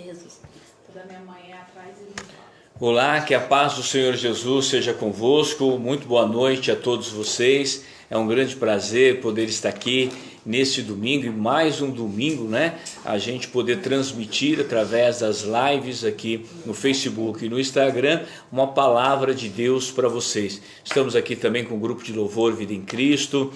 Jesus Cristo. Da minha mãe é atrás e me fala. Olá, que a paz do Senhor Jesus seja convosco. Muito boa noite a todos vocês. É um grande prazer poder estar aqui neste domingo e mais um domingo, né? A gente poder transmitir através das lives aqui no Facebook e no Instagram uma palavra de Deus para vocês. Estamos aqui também com o grupo de louvor Vida em Cristo.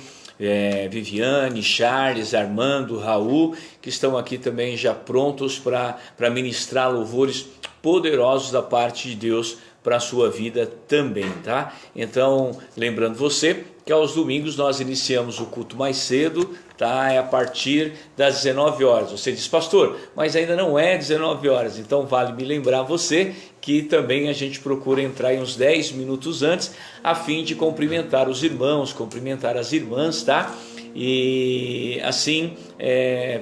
Viviane, Charles, Armando, Raul, que estão aqui também já prontos para ministrar louvores poderosos da parte de Deus para a sua vida também, tá? Então, lembrando você que aos domingos nós iniciamos o culto mais cedo, tá? É a partir das 19 horas. Você diz, pastor, mas ainda não é 19 horas, então vale me lembrar você que também a gente procura entrar uns 10 minutos antes, a fim de cumprimentar os irmãos, cumprimentar as irmãs, tá? E assim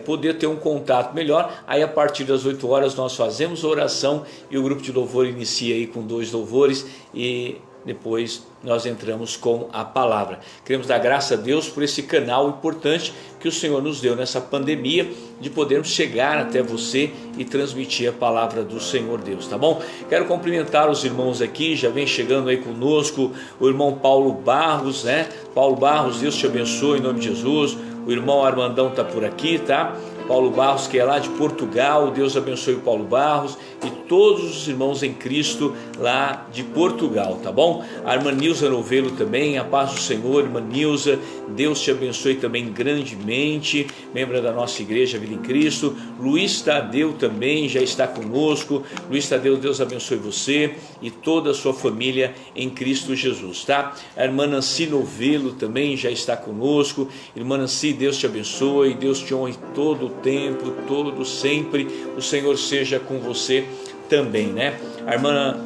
poder ter um contato melhor. Aí a partir das 8 horas nós fazemos a oração e o grupo de louvor inicia aí com 2 louvores e depois nós entramos com a palavra. Queremos dar graça a Deus por esse canal importante que o Senhor nos deu nessa pandemia, de podermos chegar até você e transmitir a palavra do Senhor Deus, tá bom? Quero cumprimentar os irmãos aqui, já vem chegando aí conosco o irmão Paulo Barros, né? Paulo Barros, Deus te abençoe em nome de Jesus. O irmão Armandão tá por aqui, tá? Paulo Barros, que é lá de Portugal, Deus abençoe o Paulo Barros e todos os irmãos em Cristo lá de Portugal, tá bom? A irmã Nilza Novelo também, a paz do Senhor, irmã Nilza, Deus te abençoe também grandemente, membro da nossa igreja Vida em Cristo. Luiz Tadeu também já está conosco. Luiz Tadeu, Deus abençoe você e toda a sua família em Cristo Jesus, tá? A irmã Nancy Novelo também já está conosco. Irmã Nancy, Deus te abençoe, Deus te honre todo o tempo, todo sempre, o Senhor seja com você também, né? A irmã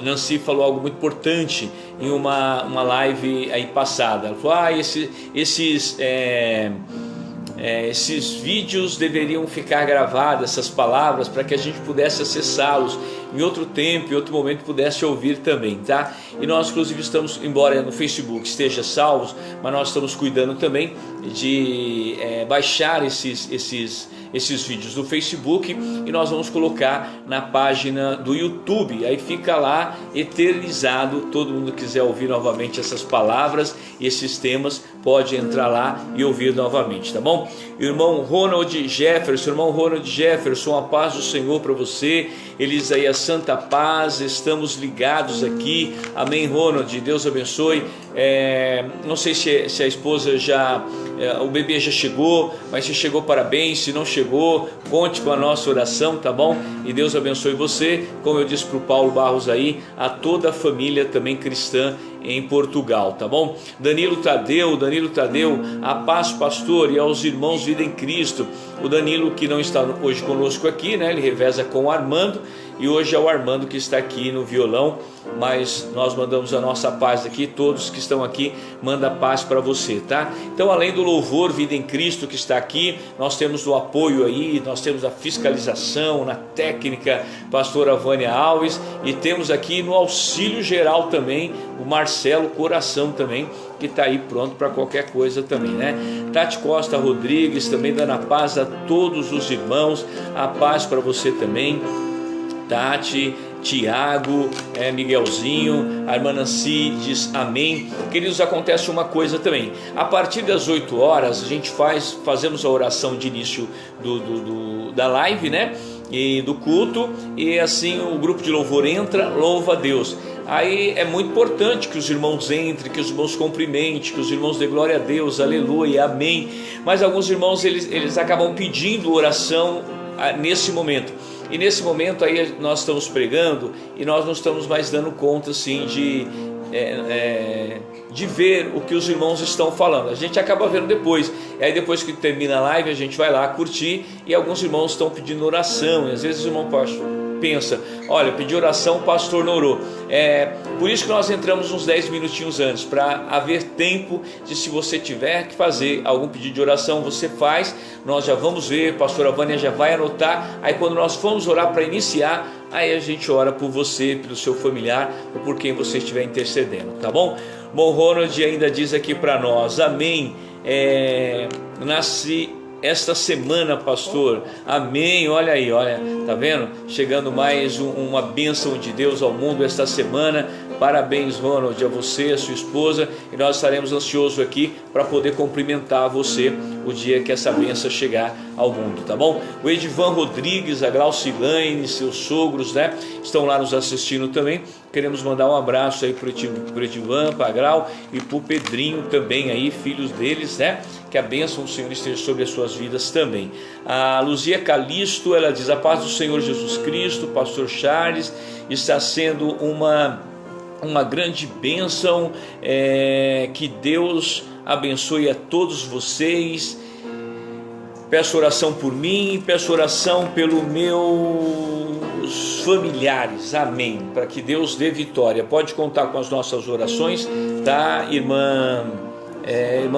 Nancy falou algo muito importante em uma live aí passada. Ela falou, esses vídeos deveriam ficar gravados, essas palavras, para que a gente pudesse acessá-los em outro tempo, em outro momento pudesse ouvir também, tá? E nós inclusive estamos, embora no Facebook esteja salvos, mas nós estamos cuidando também de baixar esses vídeos do Facebook e nós vamos colocar na página do YouTube, aí fica lá eternizado. Todo mundo que quiser ouvir novamente essas palavras e esses temas pode entrar lá e ouvir novamente, tá bom? Irmão Ronald Jefferson, a paz do Senhor para você. Eles aí a santa paz, estamos ligados aqui, amém. Ronald, Deus abençoe. Não sei se a esposa o bebê já chegou, mas se chegou, parabéns. Se não chegou, conte com a nossa oração, tá bom? E Deus abençoe você, como eu disse para o Paulo Barros aí, a toda a família também cristã em Portugal, tá bom? Danilo Tadeu, a paz, pastor, e aos irmãos Vida em Cristo. O Danilo, que não está hoje conosco aqui, né? Ele reveza com o Armando, e hoje é o Armando que está aqui no violão, mas nós mandamos a nossa paz aqui. Todos que estão aqui, manda paz para você, tá? Então, além do louvor Vida em Cristo que está aqui, nós temos o apoio aí, nós temos a fiscalização na técnica, pastora Vânia Alves, e temos aqui no auxílio geral também o Marcelo Coração também, que está aí pronto para qualquer coisa também, né? Tati Costa Rodrigues também dando a paz a todos os irmãos, a paz para você também, Tati, Tiago, Miguelzinho. A irmã Nancy diz amém. Queridos, acontece uma coisa também, a partir das 8 horas a gente fazemos a oração de início da live, né? E do culto, e assim o grupo de louvor entra, louva a Deus. Aí é muito importante que os irmãos entrem, que os irmãos cumprimentem, que os irmãos dêem glória a Deus, aleluia, amém. Mas alguns irmãos eles acabam pedindo oração nesse momento. E nesse momento aí nós estamos pregando e nós não estamos mais dando conta assim de ver o que os irmãos estão falando. A gente acaba vendo depois. E aí depois que termina a live a gente vai lá curtir e alguns irmãos estão pedindo oração. E às vezes o irmão pensa, olha, eu pedi oração, o pastor não orou. Por isso que nós entramos uns 10 minutinhos antes, para haver tempo de, se você tiver que fazer algum pedido de oração, você faz. Nós já vamos ver, a pastora Vânia já vai anotar. Aí quando nós formos orar para iniciar, aí a gente ora por você, pelo seu familiar ou por quem você estiver intercedendo, tá bom? Bom, Ronald ainda diz aqui para nós, amém. esta semana, pastor. Amém. Olha aí, olha, tá vendo? Chegando mais uma bênção de Deus ao mundo esta semana. Parabéns, Ronald, a você, a sua esposa, e nós estaremos ansiosos aqui para poder cumprimentar você o dia que essa bênção chegar ao mundo, tá bom? O Edivan Rodrigues, a Glaucilane, seus sogros, né, estão lá nos assistindo também. Queremos mandar um abraço aí para o Edivan, para a Grau e para o Pedrinho também aí, filhos deles, né? Que a bênção do Senhor esteja sobre as suas vidas também. A Luzia Calisto, ela diz: a paz do Senhor Jesus Cristo, pastor Charles, está sendo uma grande bênção, que Deus abençoe a todos vocês. Peço oração por mim, peço oração pelos meus familiares, amém, para que Deus dê vitória. Pode contar com as nossas orações, tá, irmã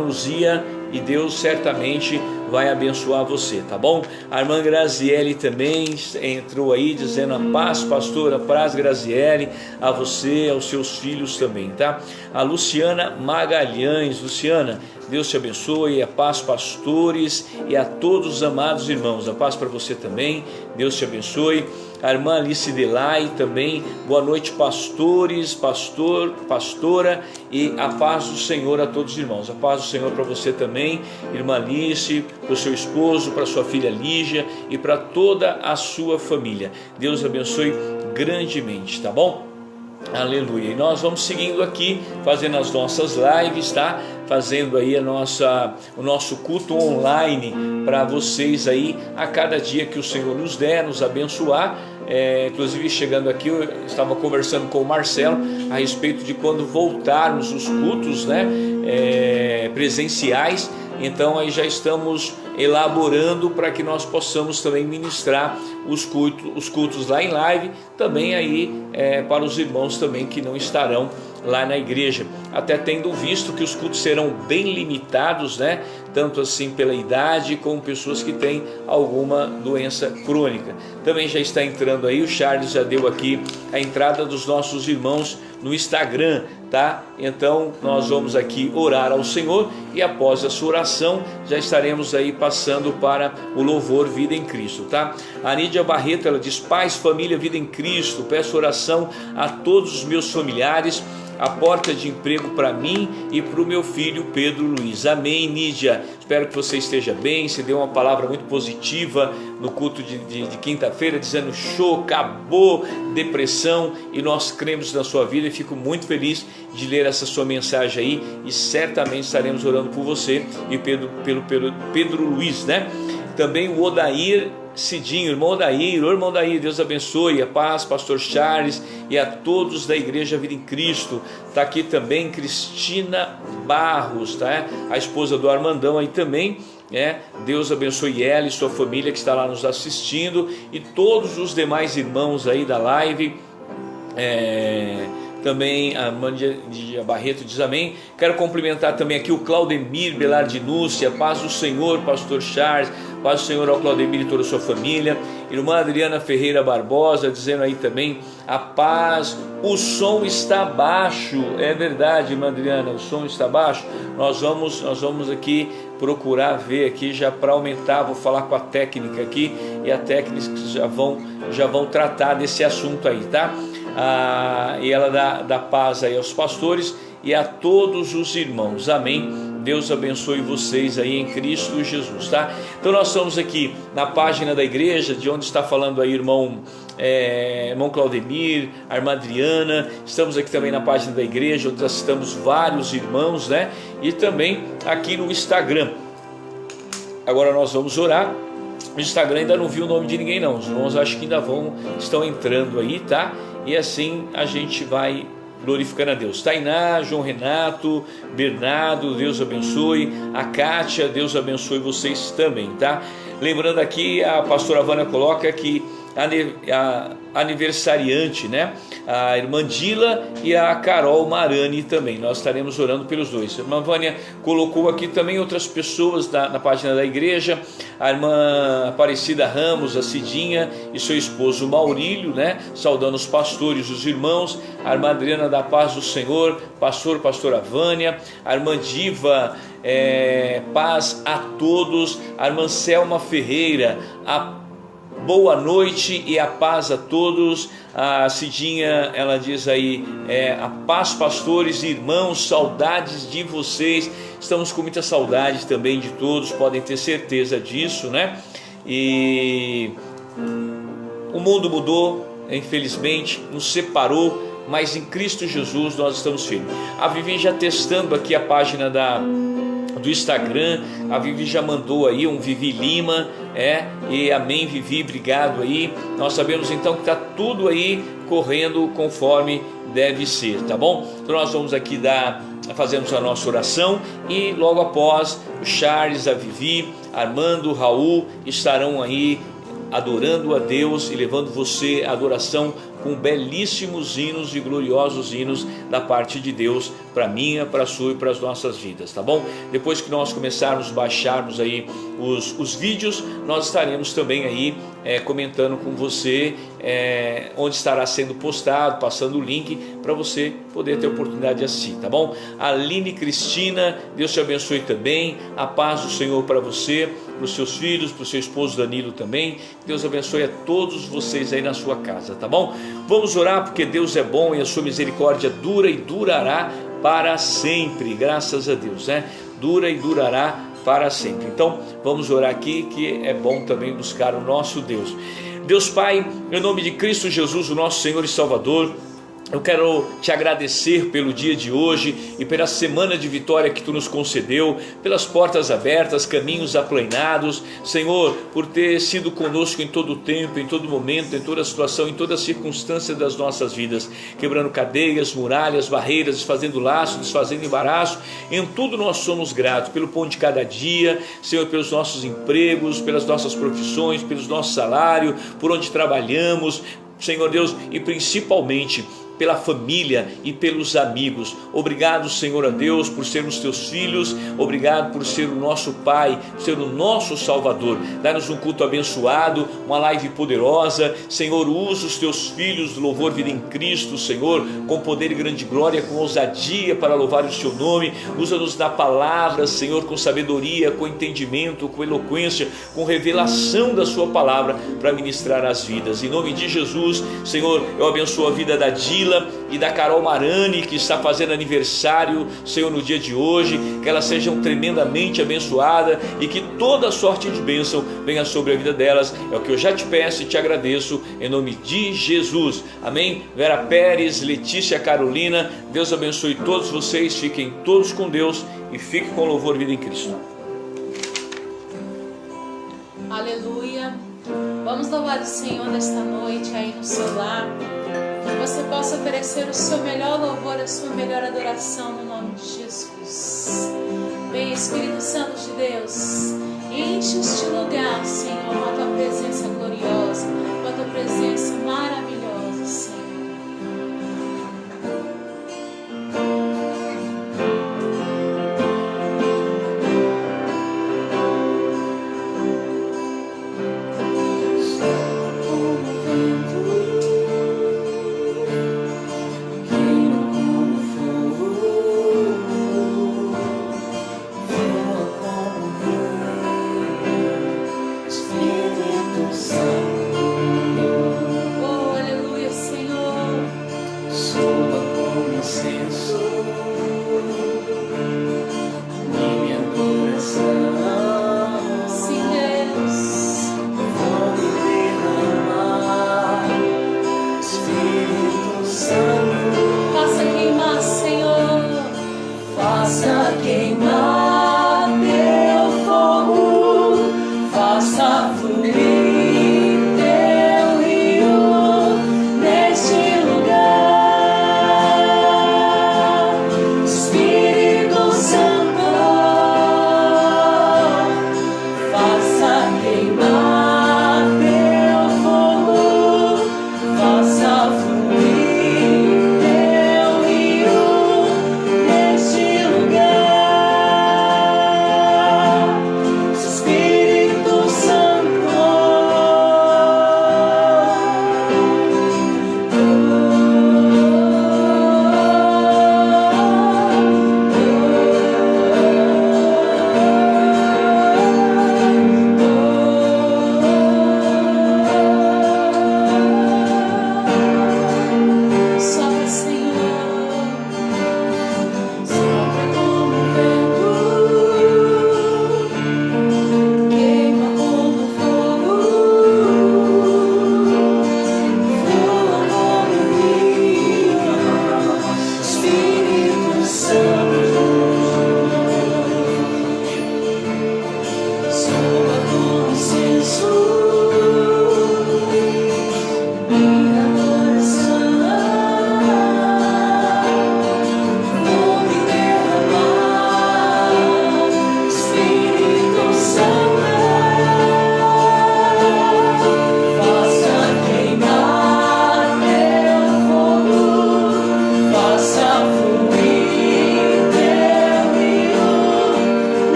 Luzia, e Deus certamente vai abençoar você, tá bom? A irmã Graziele também entrou aí dizendo: a paz, pastora, paz, Graziele, a você, aos seus filhos também, tá? A Luciana Magalhães, Luciana, Deus te abençoe, a paz, pastores, e a todos os amados irmãos, a paz para você também, Deus te abençoe. A irmã Alice Delay também, boa noite, pastores, pastora, e a paz do Senhor a todos os irmãos. A paz do Senhor para você também, irmã Alice, para o seu esposo, para sua filha Lígia e para toda a sua família. Deus abençoe grandemente, tá bom? Aleluia. E nós vamos seguindo aqui, fazendo as nossas lives, tá? Fazendo aí o nosso culto online para vocês aí, a cada dia que o Senhor nos der, nos abençoar. Inclusive, chegando aqui, eu estava conversando com o Marcelo a respeito de quando voltarmos os cultos, né, presenciais. Então aí já estamos elaborando para que nós possamos também ministrar os cultos lá em live, também aí para os irmãos também que não estarão lá na igreja, até tendo visto que os cultos serão bem limitados, né? Tanto assim pela idade, como pessoas que têm alguma doença crônica. Também já está entrando aí, o Charles já deu aqui a entrada dos nossos irmãos no Instagram, tá? Então nós vamos aqui orar ao Senhor, e após a sua oração já estaremos aí passando para o louvor Vida em Cristo, tá? A Nídia Barreto, ela diz: paz, família, vida em Cristo, peço oração a todos os meus familiares, a porta de emprego para mim e para o meu filho Pedro Luiz. Amém, Nídia. Espero que você esteja bem. Você deu uma palavra muito positiva no culto de quinta-feira, dizendo: show, acabou depressão, e nós cremos na sua vida, e fico muito feliz de ler essa sua mensagem aí, e certamente estaremos orando por você e pelo Pedro Luiz, né? Também o Odair Cidinho, irmão Odair, Deus abençoe, a paz, pastor Charles, e a todos da igreja Vida em Cristo. Está aqui também Cristina Barros, tá? A esposa do Armandão aí também, Deus abençoe ela e sua família que está lá nos assistindo, e todos os demais irmãos aí da live. Também a Mandia Barreto diz amém. Quero cumprimentar também aqui o Claudemir Belardinúcia, paz do Senhor, pastor Charles, paz do Senhor ao Claudemir e toda a sua família. Irmã Adriana Ferreira Barbosa dizendo aí também: a paz, o som está baixo. É verdade, irmã Adriana, o som está baixo. Nós vamos aqui procurar ver aqui já para aumentar. Vou falar com a técnica aqui, e a técnica já vão tratar desse assunto aí, tá? E ela dá paz aí aos pastores e a todos os irmãos, amém. Deus abençoe vocês aí em Cristo Jesus, tá? Então nós estamos aqui na página da igreja, de onde está falando aí irmão Claudemir, a irmã Adriana. Estamos aqui também na página da igreja, onde nós estamos vários irmãos, né? E também aqui no Instagram. Agora nós vamos orar. O Instagram ainda não viu o nome de ninguém não, os irmãos acho que ainda estão entrando aí, tá? E assim a gente vai glorificando a Deus. Tainá, João Renato, Bernardo, Deus abençoe. A Kátia, Deus abençoe vocês também, tá? Lembrando aqui, a pastora Vânia coloca que aniversariante, né? A irmã Dila e a Carol Marani também. Nós estaremos orando pelos dois. A irmã Vânia colocou aqui também outras pessoas na página da igreja. A irmã Aparecida Ramos, a Cidinha e seu esposo Maurílio, né? Saudando os pastores e os irmãos. A irmã Adriana da Paz do Senhor, pastora Vânia. A irmã Diva, paz a todos. A irmã Selma Ferreira, boa noite e a paz a todos. A Cidinha, ela diz aí, a paz, pastores e irmãos, saudades de vocês. Estamos com muita saudade também de todos, podem ter certeza disso, né? E o mundo mudou, infelizmente, nos separou, mas em Cristo Jesus nós estamos firmes. A Vivi já testando aqui a página do Instagram, a Vivi já mandou aí um Vivi Lima, e amém Vivi, obrigado aí. Nós sabemos então que está tudo aí correndo conforme deve ser, tá bom? Então nós vamos aqui fazemos a nossa oração e logo após o Charles, a Vivi, Armando, Raul estarão aí adorando a Deus e levando você à adoração com belíssimos hinos e gloriosos hinos da parte de Deus para minha, para a sua e para as nossas vidas, tá bom? Depois que nós começarmos, baixarmos aí os vídeos, nós estaremos também aí comentando com você onde estará sendo postado, passando o link para você poder ter a oportunidade de assistir, tá bom? Aline Cristina, Deus te abençoe também, a paz do Senhor para você, para os seus filhos, para o seu esposo Danilo também. Deus abençoe a todos vocês aí na sua casa, tá bom? Vamos orar porque Deus é bom e a sua misericórdia dura e durará para sempre, graças a Deus, né? Dura e durará para sempre. Então vamos orar aqui, que é bom também buscar o nosso Deus. Deus Pai, em nome de Cristo Jesus, o nosso Senhor e Salvador, eu quero te agradecer pelo dia de hoje e pela semana de vitória que tu nos concedeu, pelas portas abertas, caminhos aplainados, Senhor, por ter sido conosco em todo o tempo, em todo momento, em toda situação, em toda circunstância das nossas vidas, quebrando cadeias, muralhas, barreiras, desfazendo laços, desfazendo embaraço. Em tudo nós somos gratos pelo pão de cada dia, Senhor, pelos nossos empregos, pelas nossas profissões, pelos nossos salários, por onde trabalhamos, Senhor Deus, e principalmente pela família e pelos amigos. Obrigado, Senhor a Deus, por sermos teus filhos. Obrigado por ser o nosso Pai, por ser o nosso Salvador. Dá-nos um culto abençoado, uma live poderosa. Senhor, usa os teus filhos do Louvor Vida em Cristo, Senhor, com poder e grande glória, com ousadia para louvar o teu nome. Usa-nos na palavra, Senhor, com sabedoria, com entendimento, com eloquência, com revelação da sua palavra para ministrar as vidas. Em nome de Jesus, Senhor, eu abençoo a vida da Dila e da Carol Marani, que está fazendo aniversário, Senhor, no dia de hoje. Que elas sejam tremendamente abençoadas e que toda sorte de bênção venha sobre a vida delas. É o que eu já te peço e te agradeço em nome de Jesus, amém. Vera Pérez, Letícia, Carolina, Deus abençoe todos vocês, fiquem todos com Deus e fiquem com louvor Vida em Cristo. Aleluia. Vamos louvar o Senhor nesta noite aí no seu lar. Que você possa oferecer o seu melhor louvor, a sua melhor adoração no nome de Jesus. Vem, Espírito Santo de Deus, enche este lugar, Senhor, com a tua presença gloriosa, com a tua presença maravilhosa, Senhor. Spirit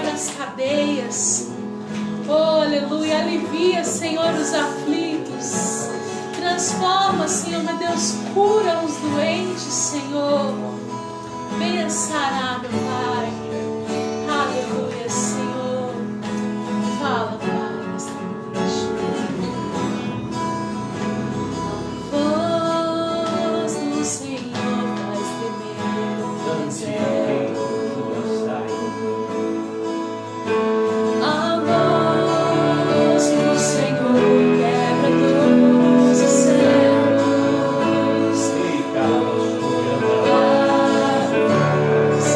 quebra as cadeias. Oh, aleluia, alivia, Senhor, os aflitos. Transforma, Senhor, meu Deus, cura os doentes, Senhor. Venha sarar, meu Pai. Aleluia, Senhor. Fala, Pai, nesta noite. A voz do Senhor faz tremer o deserto. A voz do Senhor quebra todos os céus. A voz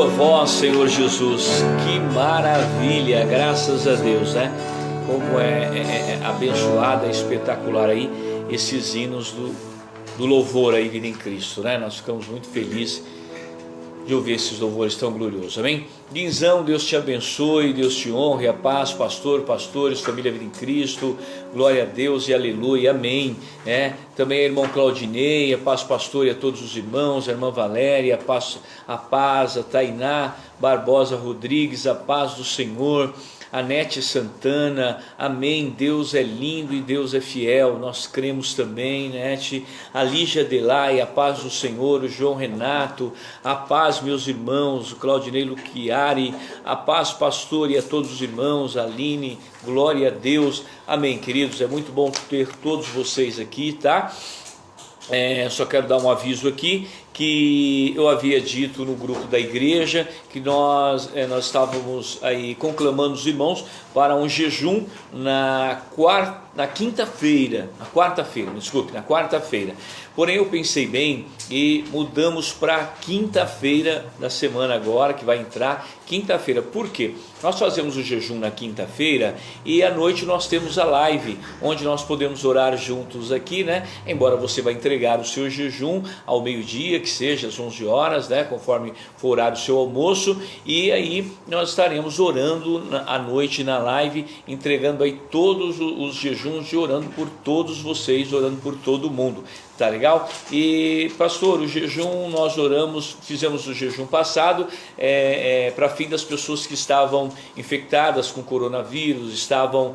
tua voz, Senhor Jesus. Que maravilha, graças a Deus, né? Como é abençoada, espetacular aí esses hinos do louvor aí, Vida em Cristo, né? Nós ficamos muito felizes de ouvir esses louvores tão gloriosos, amém? Guinzão, Deus te abençoe, Deus te honre, a paz, pastor, pastores, família Vida em Cristo, glória a Deus e aleluia, amém, também a irmão Claudinei, a paz, pastor, e a todos os irmãos, a irmã Valéria, a paz, a Tainá Barbosa Rodrigues, a paz do Senhor, a Nete Santana, amém, Deus é lindo e Deus é fiel, nós cremos também, Nete, a Lígia Delay, a paz do Senhor, o João Renato, a paz, meus irmãos, o Claudinei Luquiari, a paz, pastor, e a todos os irmãos, a Aline, glória a Deus, amém, queridos, é muito bom ter todos vocês aqui, tá? Só quero dar um aviso aqui, que eu havia dito no grupo da igreja, que nós estávamos aí conclamando os irmãos para um jejum na quarta-feira, porém eu pensei bem e mudamos para quinta-feira da semana agora, que vai entrar quinta-feira. Por quê? Nós fazemos o jejum na quinta-feira e à noite nós temos a live, onde nós podemos orar juntos aqui, né? Embora você vai entregar o seu jejum ao meio-dia, que seja às 11 horas, né? Conforme for o horário do seu almoço, e aí nós estaremos orando à noite na live, entregando aí todos os jejuns e orando por todos vocês, orando por todo mundo. Tá legal? E pastor, o jejum nós fizemos o jejum passado para fim das pessoas que estavam infectadas com coronavírus, estavam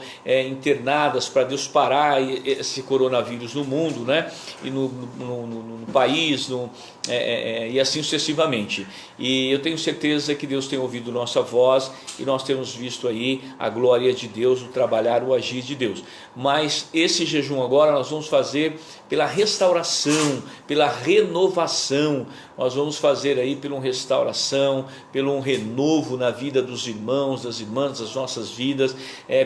internadas, para Deus parar esse coronavírus no mundo, né? E no país, e assim sucessivamente. E eu tenho certeza que Deus tem ouvido nossa voz e nós temos visto aí a glória de Deus, o trabalhar, o agir de Deus. Mas esse jejum agora nós vamos fazer pela restauração, pela renovação. Nós vamos fazer aí pela restauração, pelo um renovo na vida dos irmãos, das irmãs, das nossas vidas,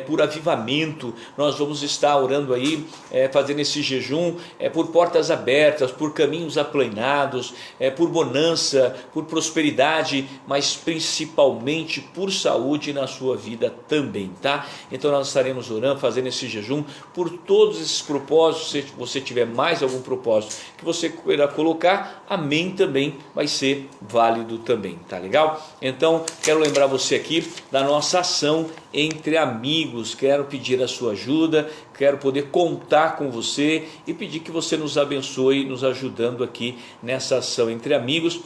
por avivamento. Nós vamos estar orando aí, fazendo esse jejum, por portas abertas, por caminhos aplainados, por bonança, por prosperidade, mas principalmente por saúde na sua vida também, tá? Então nós estaremos orando, fazendo esse jejum por todos esses propósitos. Se você tiver mais algum propósito que você queira colocar, amém, também vai ser válido também, tá legal? Então quero lembrar você aqui da nossa ação Entre Amigos. Quero pedir a sua ajuda, quero poder contar com você e pedir que você nos abençoe, nos ajudando aqui nessa ação Entre Amigos,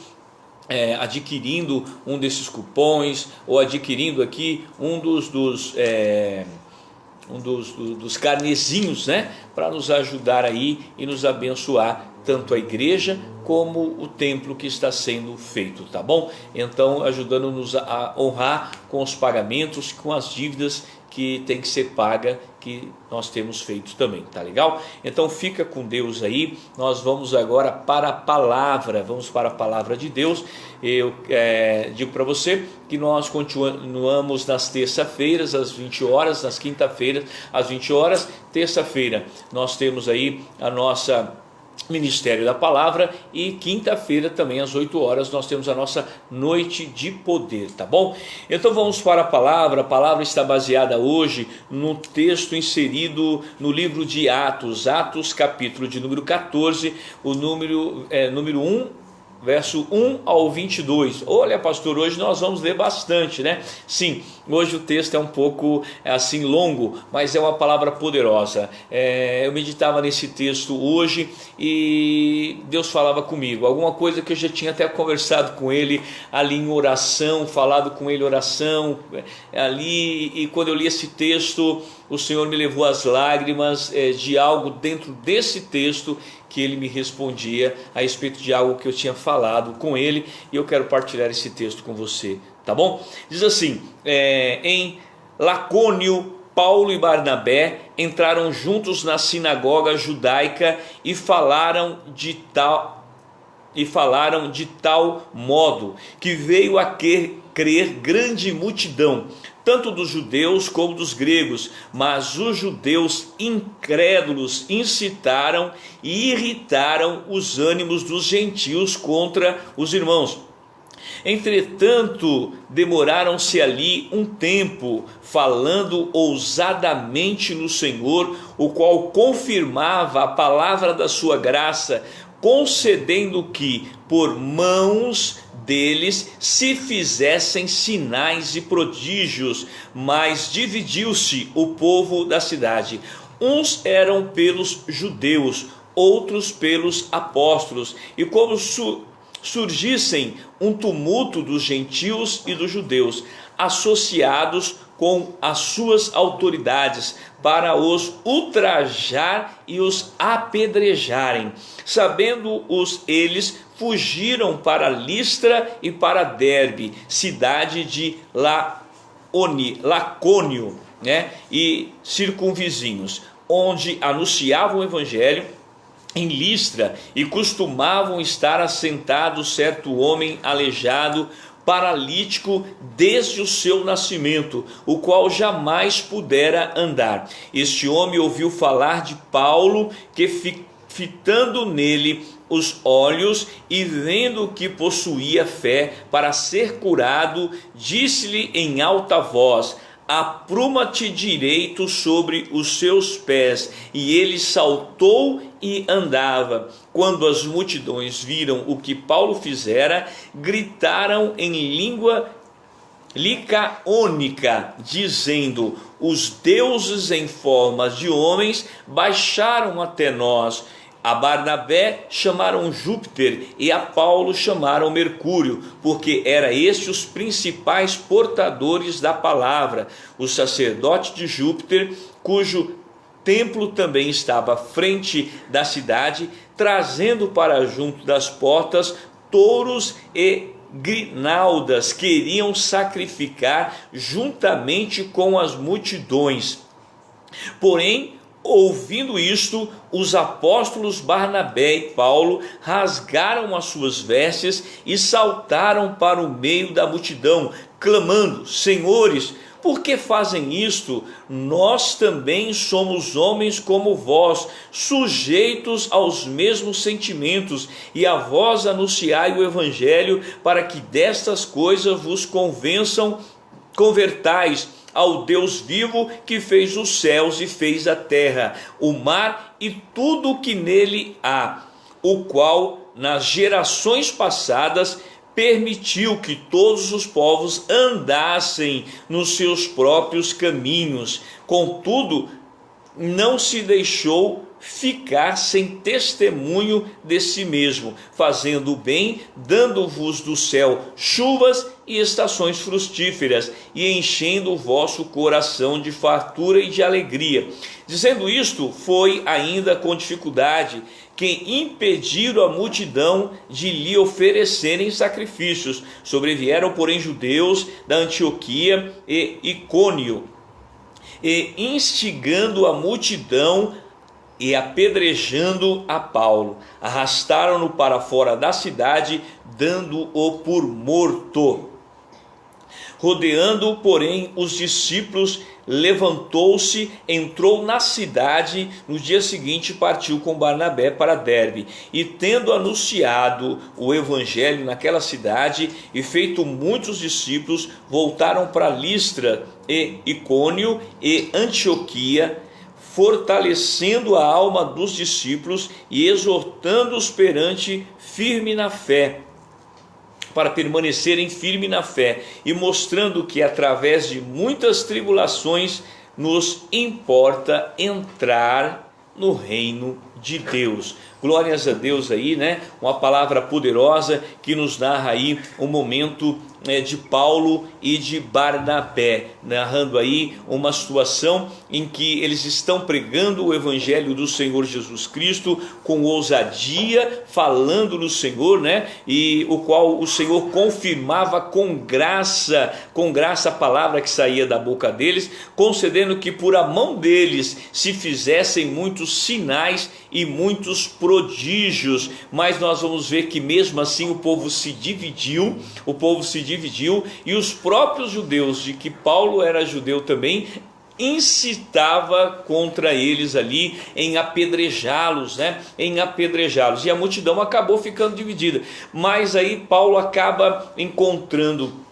adquirindo um desses cupons, ou adquirindo aqui um dos carnezinhos, né, para nos ajudar aí e nos abençoar, tanto a igreja como o templo que está sendo feito, tá bom? Então ajudando-nos a honrar com os pagamentos, com as dívidas que tem que ser paga, que nós temos feito também, tá legal? Então fica com Deus aí. Nós vamos agora para a palavra, de Deus. Eu digo para você que nós continuamos nas terça-feiras às 20 horas, nas quinta-feiras às 20 horas, terça-feira nós temos aí a nossa Ministério da Palavra, e quinta-feira também às 8 horas nós temos a nossa Noite de Poder, tá bom? Então vamos para a palavra está baseada hoje no texto inserido no livro de Atos, capítulo de número 14, o número 1, verso 1 ao 22. Olha, pastor, hoje nós vamos ler bastante, né? Sim, hoje o texto é um pouco assim longo, mas é uma palavra poderosa. Eu meditava nesse texto hoje e Deus falava comigo, alguma coisa que eu já tinha até conversado com ele ali em oração, falado com ele oração ali, e quando eu li esse texto, o Senhor me levou às lágrimas de algo dentro desse texto que ele me respondia a respeito de algo que eu tinha falado com ele, e eu quero partilhar esse texto com você, tá bom? Diz assim, em Lacônio, Paulo e Barnabé entraram juntos na sinagoga judaica e falaram de tal modo que veio a crer grande multidão, tanto dos judeus como dos gregos, mas os judeus incrédulos incitaram e irritaram os ânimos dos gentios contra os irmãos. Entretanto, demoraram-se ali um tempo, falando ousadamente no Senhor, o qual confirmava a palavra da sua graça, concedendo que, por mãos deles, se fizessem sinais e prodígios. Mas dividiu-se o povo da cidade. Uns eram pelos judeus, outros pelos apóstolos, e como surgissem um tumulto dos gentios e dos judeus, associados com as suas autoridades, para os ultrajar e os apedrejarem. Sabendo-os eles, fugiram para Listra e para Derbe, cidade de Lacônio, e circunvizinhos, onde anunciavam o evangelho. Em Listra, e costumavam estar assentado certo homem aleijado, paralítico desde o seu nascimento, o qual jamais pudera andar. Este homem ouviu falar de Paulo, que fitando nele os olhos e vendo que possuía fé para ser curado, disse-lhe em alta voz: apruma-te direito sobre os seus pés. E ele saltou e andava. Quando as multidões viram o que Paulo fizera, gritaram em língua licaônica, dizendo: os deuses em forma de homens baixaram até nós. A Barnabé chamaram Júpiter e a Paulo chamaram Mercúrio, porque era este os principais portadores da palavra. O sacerdote de Júpiter, cujo templo também estava à frente da cidade, trazendo para junto das portas touros e grinaldas, queriam sacrificar juntamente com as multidões. Porém, ouvindo isto, os apóstolos Barnabé e Paulo rasgaram as suas vestes e saltaram para o meio da multidão, clamando: senhores, por que fazem isto? Nós também somos homens como vós, sujeitos aos mesmos sentimentos, e a vós anunciai o evangelho, para que destas coisas vos convertais ao Deus vivo, que fez os céus e fez a terra, o mar e tudo o que nele há, o qual nas gerações passadas permitiu que todos os povos andassem nos seus próprios caminhos. Contudo, não se deixou ficar sem testemunho de si mesmo, fazendo o bem, dando-vos do céu chuvas e estações frutíferas, e enchendo o vosso coração de fartura e de alegria. Dizendo isto, foi ainda com dificuldade que impediram a multidão de lhe oferecerem sacrifícios. Sobrevieram, porém, judeus da Antioquia e Icônio, e instigando a multidão e apedrejando a Paulo, arrastaram-no para fora da cidade, dando-o por morto. Rodeando, porém, os discípulos, levantou-se, entrou na cidade. No dia seguinte partiu com Barnabé para Derbe, e tendo anunciado o evangelho naquela cidade e feito muitos discípulos, voltaram para Listra e Icônio e Antioquia, fortalecendo a alma dos discípulos e exortando-os firme na fé, para permanecerem firme na fé, e mostrando que através de muitas tribulações nos importa entrar no reino de Deus. Glórias a Deus aí, uma palavra poderosa que nos narra aí um momento de Paulo e de Barnabé, narrando aí uma situação em que eles estão pregando o evangelho do Senhor Jesus Cristo com ousadia, falando no Senhor, e o qual o Senhor confirmava com graça a palavra que saía da boca deles, concedendo que por a mão deles se fizessem muitos sinais e muitos prodígios. Mas nós vamos ver que mesmo assim o povo se dividiu, e os próprios judeus, de que Paulo era judeu também, incitava contra eles ali em apedrejá-los, né? Em apedrejá-los. E a multidão acabou ficando dividida. Mas aí Paulo acaba encontrando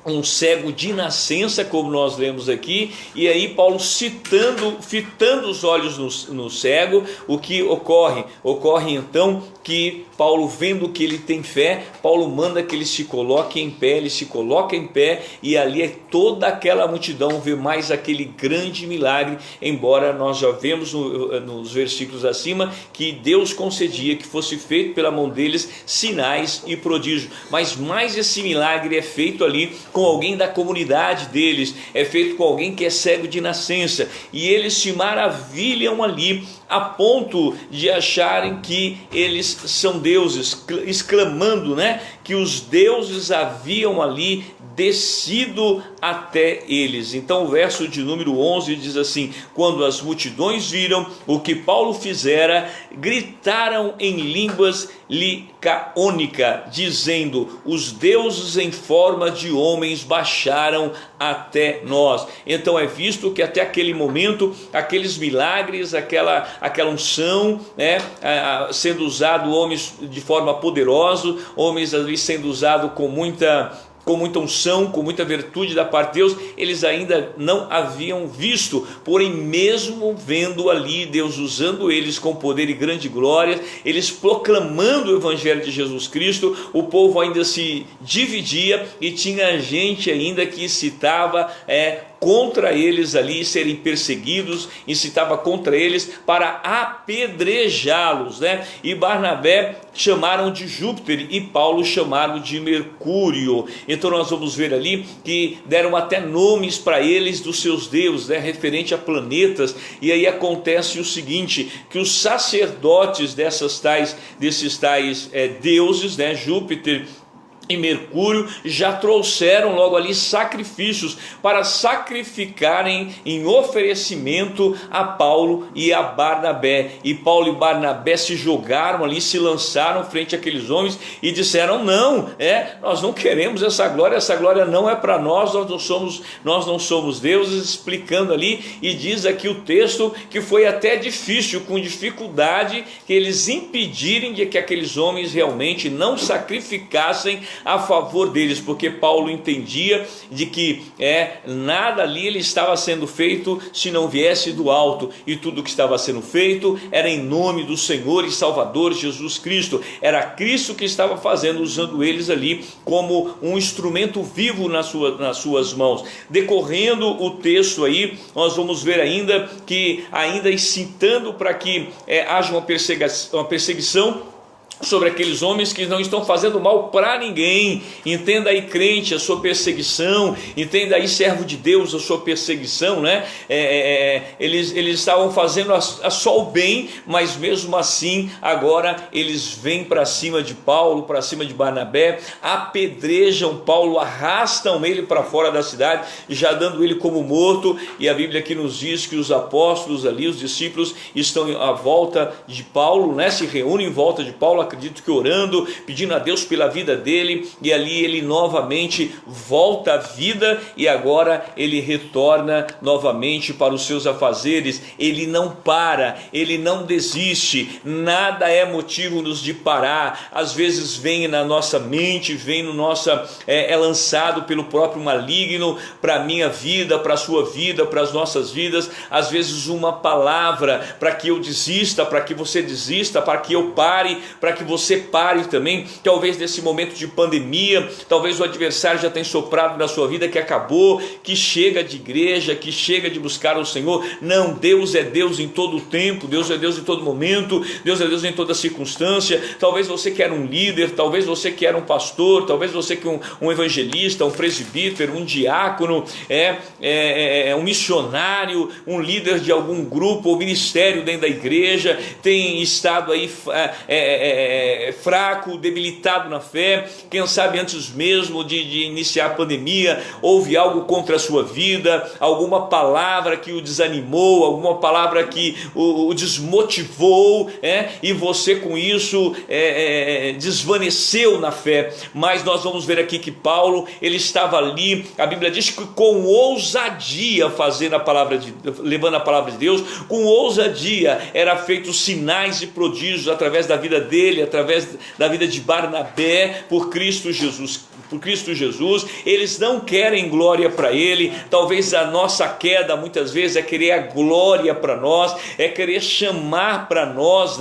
um cego de nascença, como nós lemos aqui, e aí Paulo fitando os olhos no cego, o que ocorre? Ocorre então que Paulo, vendo que ele tem fé, Paulo manda que ele se coloque em pé, ele se coloca em pé, e ali é toda aquela multidão vê mais aquele grande milagre, embora nós já vemos nos versículos acima, que Deus concedia que fosse feito pela mão deles sinais e prodígios, mas mais esse milagre é feito ali com alguém da comunidade deles, é feito com alguém que é cego de nascença, e eles se maravilham ali, a ponto de acharem que eles são deuses, exclamando, né, que os deuses haviam ali descido até eles. Então o verso de número 11 diz assim: quando as multidões viram o que Paulo fizera, gritaram em línguas licaônica, dizendo: os deuses em forma de homens baixaram até nós. Então é visto que até aquele momento, aqueles milagres, aquela unção, né, sendo usado, homens de forma poderosa, homens ali sendo usados com muita unção, com muita virtude da parte de Deus, eles ainda não haviam visto. Porém, mesmo vendo ali Deus usando eles com poder e grande glória, eles proclamando o evangelho de Jesus Cristo, o povo ainda se dividia e tinha gente ainda que incitava contra eles ali serem perseguidos, incitava contra eles para apedrejá-los, né? E Barnabé chamaram de Júpiter e Paulo chamaram de Mercúrio. Então nós vamos ver ali que deram até nomes para eles dos seus deuses, né? Referente a planetas. E aí acontece o seguinte, que os sacerdotes desses tais deuses, né? Júpiter e Mercúrio, já trouxeram logo ali sacrifícios para sacrificarem em oferecimento a Paulo e a Barnabé. E Paulo e Barnabé se jogaram ali, se lançaram frente àqueles homens e disseram: não, nós não queremos essa glória não é para nós, nós não somos deuses, explicando ali. E diz aqui o texto que foi até difícil, com dificuldade, que eles impedirem de que aqueles homens realmente não sacrificassem a favor deles, porque Paulo entendia de que nada ali ele estava sendo feito se não viesse do alto, e tudo que estava sendo feito era em nome do Senhor e Salvador Jesus Cristo. Era Cristo que estava fazendo, usando eles ali como um instrumento vivo nas suas mãos. Decorrendo o texto aí, nós vamos ver ainda que, ainda incitando para que haja uma perseguição sobre aqueles homens que não estão fazendo mal para ninguém. Entenda aí, crente, a sua perseguição. Entenda aí, servo de Deus, a sua perseguição, né? Eles estavam fazendo só o bem, mas mesmo assim agora eles vêm para cima de Paulo, para cima de Barnabé, apedrejam Paulo, arrastam ele para fora da cidade, já dando ele como morto. E a Bíblia aqui nos diz que os apóstolos ali, os discípulos, estão à volta de Paulo, né? Se reúnem em volta de Paulo, acredito que orando, pedindo a Deus pela vida dele, e ali ele novamente volta à vida, e agora ele retorna novamente para os seus afazeres. Ele não para, ele não desiste, nada é motivo-nos de parar. Às vezes vem na nossa mente, é lançado pelo próprio maligno para a minha vida, para a sua vida, para as nossas vidas, às vezes uma palavra para que eu desista, para que você desista, para que eu pare, para que você pare também. Talvez nesse momento de pandemia, talvez o adversário já tenha soprado na sua vida que acabou, que chega de igreja, que chega de buscar o Senhor. Não, Deus é Deus em todo o tempo, Deus é Deus em todo momento, Deus é Deus em toda circunstância. Talvez você queira um líder, talvez você queira um pastor, talvez você queira um evangelista, um presbítero, um diácono, um missionário, um líder de algum grupo ou ministério dentro da igreja, tem estado aí fraco, debilitado na fé, quem sabe antes mesmo de iniciar a pandemia, houve algo contra a sua vida, alguma palavra que o desanimou, alguma palavra que o desmotivou, e você com isso desvaneceu na fé. Mas nós vamos ver aqui que Paulo, ele estava ali, a Bíblia diz que com ousadia levando a palavra de Deus, com ousadia era feito sinais e prodígios através da vida dele, através da vida de Barnabé, por Cristo Jesus. Eles não querem glória para ele. Talvez a nossa queda muitas vezes é querer a glória para nós, é querer chamar para nós,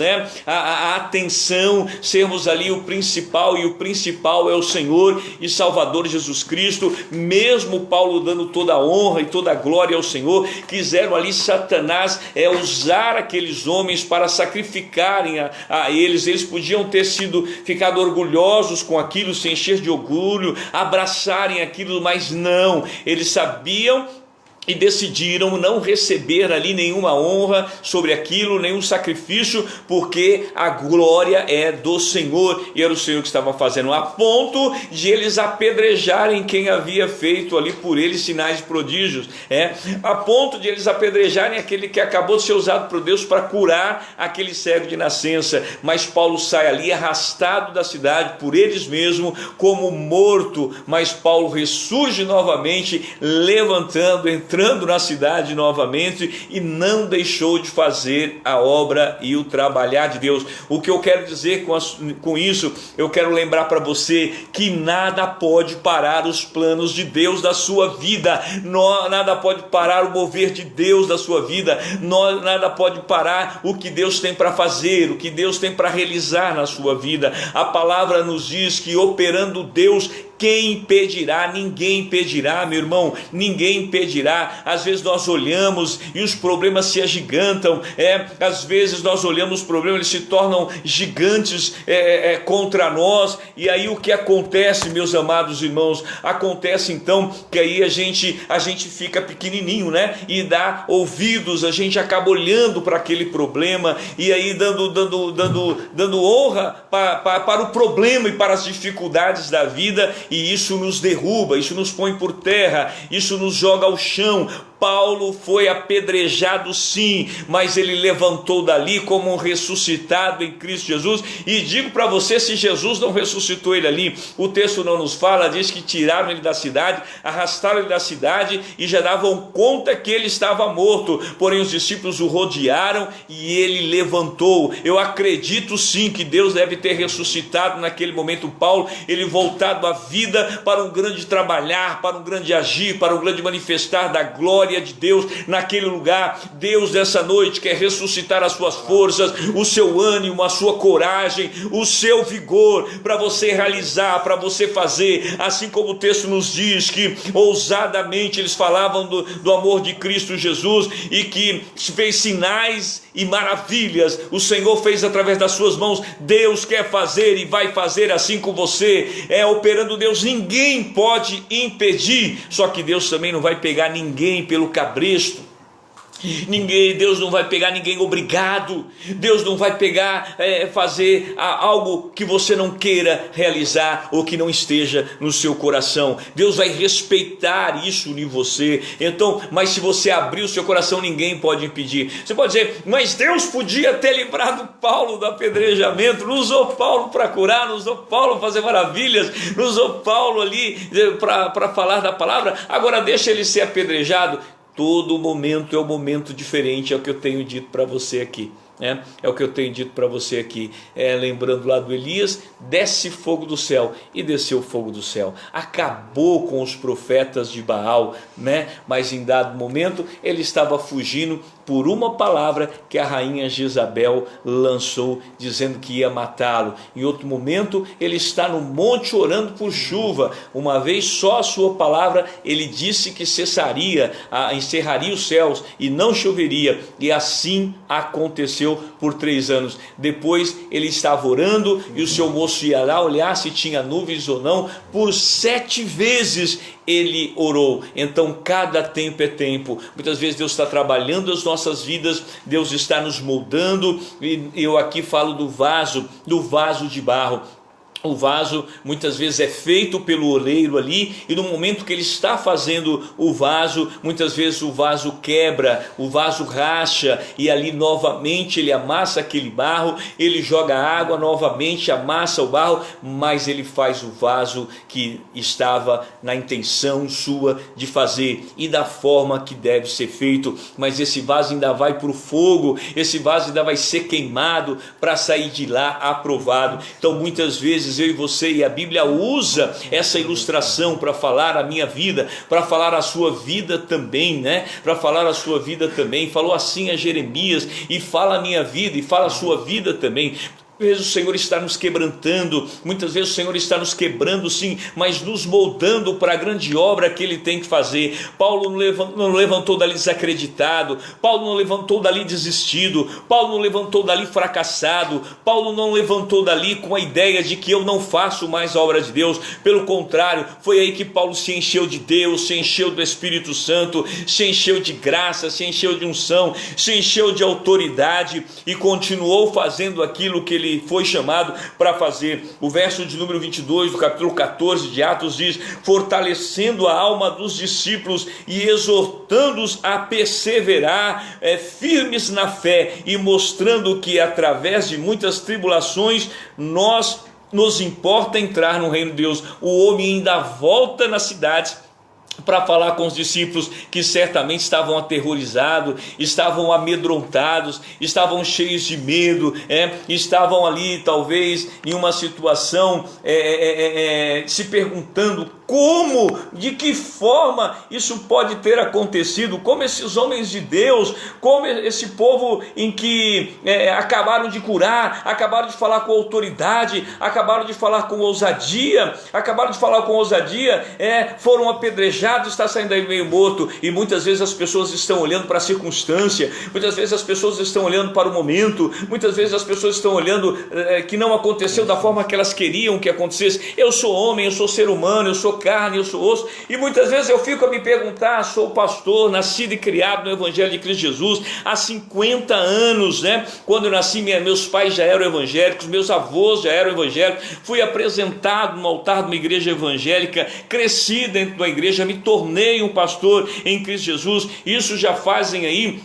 a atenção, sermos ali o principal, e o principal é o Senhor e Salvador Jesus Cristo. Mesmo Paulo dando toda a honra e toda a glória ao Senhor, quiseram ali Satanás usar aqueles homens para sacrificarem a eles podiam ter ficado orgulhosos com aquilo, se encher de orgulho, abraçarem aquilo, mas não, eles sabiam e decidiram não receber ali nenhuma honra sobre aquilo, nenhum sacrifício, porque a glória é do Senhor, e era o Senhor que estava fazendo, a ponto de eles apedrejarem quem havia feito ali por eles sinais e prodígios, a ponto de eles apedrejarem aquele que acabou de ser usado por Deus para curar aquele cego de nascença. Mas Paulo sai ali arrastado da cidade por eles mesmos como morto, mas Paulo ressurge novamente, entrando na cidade novamente, e não deixou de fazer a obra e o trabalhar de Deus. O que eu quero dizer com isso, eu quero lembrar para você que nada pode parar os planos de Deus da sua vida, nada pode parar o mover de Deus da sua vida, nada pode parar o que Deus tem para fazer, o que Deus tem para realizar na sua vida. A palavra nos diz que operando Deus, quem impedirá? Ninguém impedirá, meu irmão, ninguém impedirá. Às vezes nós olhamos e os problemas se agigantam, às vezes nós olhamos os problemas, eles se tornam gigantes contra nós, e aí o que acontece, meus amados irmãos? Acontece então que aí a gente fica pequenininho, e dá ouvidos, a gente acaba olhando para aquele problema, e aí dando honra para o problema e para as dificuldades da vida, e isso nos derruba, isso nos põe por terra, isso nos joga ao chão. Paulo foi apedrejado sim, mas ele levantou dali como um ressuscitado em Cristo Jesus. E digo para você, se Jesus não ressuscitou ele ali, o texto não nos fala, diz que tiraram ele da cidade, arrastaram ele da cidade e já davam conta que ele estava morto, porém os discípulos o rodearam e ele levantou. Eu acredito sim que Deus deve ter ressuscitado naquele momento Paulo, ele voltado à vida para um grande trabalhar, para um grande agir, para um grande manifestar da glória de Deus naquele lugar. Deus nessa noite quer ressuscitar as suas forças, o seu ânimo, a sua coragem, o seu vigor, para você realizar, para você fazer, assim como o texto nos diz que ousadamente eles falavam do amor de Cristo Jesus, e que fez sinais e maravilhas, o Senhor fez através das suas mãos. Deus quer fazer e vai fazer assim com você, operando Deus, ninguém pode impedir. Só que Deus também não vai pegar ninguém pelo cabresto. Deus não vai pegar ninguém obrigado. Deus não vai pegar, fazer algo que você não queira realizar ou que não esteja no seu coração. Deus vai respeitar isso em você. Então, mas se você abrir o seu coração, ninguém pode impedir. Você pode dizer, mas Deus podia ter livrado Paulo do apedrejamento, não usou Paulo para curar, não usou Paulo para fazer maravilhas, não usou Paulo ali para falar da palavra, agora deixa ele ser apedrejado. Todo momento é um momento diferente, é o que eu tenho dito para você aqui. É o que eu tenho dito para você aqui, lembrando lá do Elias, desce fogo do céu, e desceu fogo do céu, acabou com os profetas de Baal, mas em dado momento ele estava fugindo por uma palavra que a rainha Jezabel lançou, dizendo que ia matá-lo. Em outro momento ele está no monte orando por chuva, uma vez só a sua palavra, ele disse que encerraria os céus e não choveria, e assim aconteceu permaneceu por 3 anos. Depois ele estava orando e o seu moço ia lá olhar se tinha nuvens ou não. Por 7 vezes ele orou. Então cada tempo é tempo. Muitas vezes Deus está trabalhando as nossas vidas, Deus está nos moldando, e eu aqui falo do vaso de barro. O vaso muitas vezes é feito pelo oleiro ali, e no momento que ele está fazendo o vaso, muitas vezes o vaso quebra, o vaso racha, e ali novamente ele amassa aquele barro, ele joga água novamente, amassa o barro, mas ele faz o vaso que estava na intenção sua de fazer e da forma que deve ser feito. Mas esse vaso ainda vai para o fogo, esse vaso ainda vai ser queimado para sair de lá aprovado. Então muitas vezes eu e você, e a Bíblia usa essa ilustração para falar a minha vida, para falar a sua vida também, né? Para falar a sua vida também. Falou assim a Jeremias, e fala a minha vida, e fala a sua vida também. Muitas vezes o Senhor está nos quebrantando, muitas vezes o Senhor está nos quebrando sim, mas nos moldando para a grande obra que Ele tem que fazer. Paulo não levantou dali desacreditado, Paulo não levantou dali desistido, Paulo não levantou dali fracassado, Paulo não levantou dali com a ideia de que eu não faço mais a obra de Deus. Pelo contrário, foi aí que Paulo se encheu de Deus, se encheu do Espírito Santo, se encheu de graça, se encheu de unção, se encheu de autoridade e continuou fazendo aquilo que ele foi chamado para fazer. O verso de número 22 do capítulo 14 de Atos diz: fortalecendo a alma dos discípulos e exortando-os a perseverar firmes na fé, e mostrando que através de muitas tribulações nos importa entrar no reino de Deus. O homem ainda volta nas cidades para falar com os discípulos, que certamente estavam aterrorizados, estavam amedrontados, estavam cheios de medo, estavam ali talvez em uma situação se perguntando como, de que forma isso pode ter acontecido, como esses homens de Deus, como esse povo em que acabaram de curar, acabaram de falar com autoridade, acabaram de falar com ousadia, foram apedrejados, está saindo aí meio morto. E muitas vezes as pessoas estão olhando para a circunstância, muitas vezes as pessoas estão olhando para o momento, muitas vezes as pessoas estão olhando que não aconteceu da forma que elas queriam que acontecesse. Eu sou homem, eu sou ser humano, eu sou carne, eu sou osso, e muitas vezes eu fico a me perguntar: sou pastor, nascido e criado no Evangelho de Cristo Jesus há 50 anos, né? Quando eu nasci, meus pais já eram evangélicos, meus avós já eram evangélicos, fui apresentado no altar de uma igreja evangélica, cresci dentro da igreja, me tornei um pastor em Cristo Jesus. Isso já fazem aí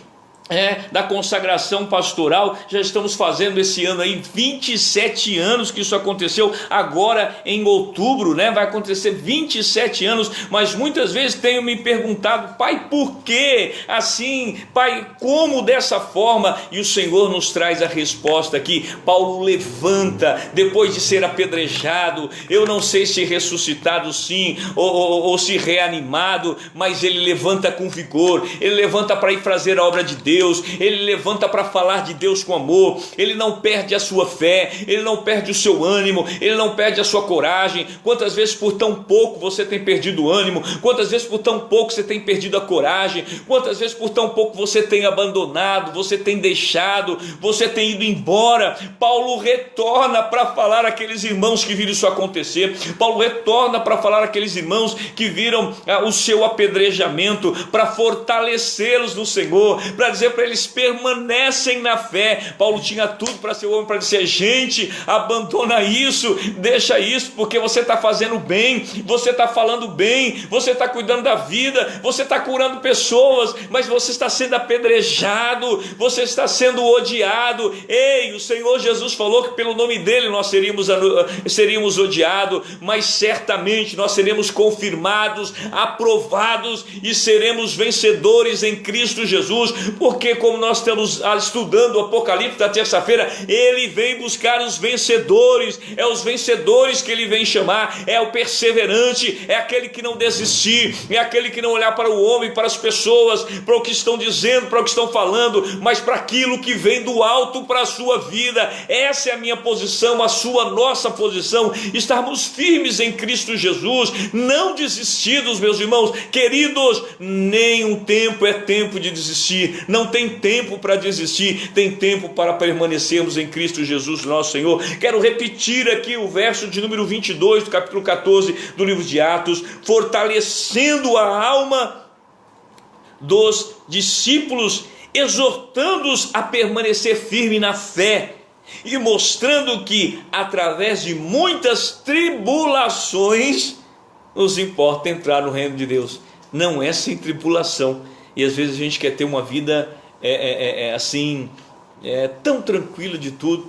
da consagração pastoral, já estamos fazendo esse ano aí 27 anos que isso aconteceu. Agora em outubro, né, vai acontecer 27 anos, mas muitas vezes tenho me perguntado: pai, por que assim? Pai, como dessa forma? E o Senhor nos traz a resposta aqui. Paulo levanta depois de ser apedrejado, eu não sei se ressuscitado sim, ou se reanimado, mas ele levanta com vigor, ele levanta para ir fazer a obra de Deus, ele levanta para falar de Deus com amor. Ele não perde a sua fé, ele não perde o seu ânimo, ele não perde a sua coragem. Quantas vezes por tão pouco você tem perdido o ânimo? Quantas vezes por tão pouco você tem perdido a coragem? Quantas vezes por tão pouco você tem abandonado, você tem deixado, você tem ido embora? Paulo retorna para falar àqueles irmãos que viram isso acontecer. Paulo retorna para falar àqueles irmãos que viram o seu apedrejamento, para fortalecê-los no Senhor, para dizer para eles: permanecem na fé. Paulo tinha tudo para ser homem, para dizer: gente, abandona isso, deixa isso, porque você está fazendo bem, você está falando bem, você está cuidando da vida, você está curando pessoas, mas você está sendo apedrejado, você está sendo odiado. Ei, o Senhor Jesus falou que pelo nome dele nós seríamos odiados, mas certamente nós seremos confirmados, aprovados e seremos vencedores em Cristo Jesus, porque como nós estamos estudando o Apocalipse da terça-feira, ele vem buscar os vencedores. É os vencedores que ele vem chamar, é o perseverante, é aquele que não desistir, é aquele que não olhar para o homem, para as pessoas, para o que estão dizendo, para o que estão falando, mas para aquilo que vem do alto para a sua vida. Essa é a minha posição, a sua, nossa posição, estarmos firmes em Cristo Jesus, não desistidos, meus irmãos queridos. Nenhum tempo é tempo de desistir, não Não tem tempo para desistir, tem tempo para permanecermos em Cristo Jesus, nosso Senhor. Quero repetir aqui o verso de número 22 do capítulo 14 do livro de Atos: fortalecendo a alma dos discípulos, exortando-os a permanecer firme na fé, e mostrando que através de muitas tribulações nos importa entrar no reino de Deus. Não é sem tribulação. E às vezes a gente quer ter uma vida tão tranquila de tudo,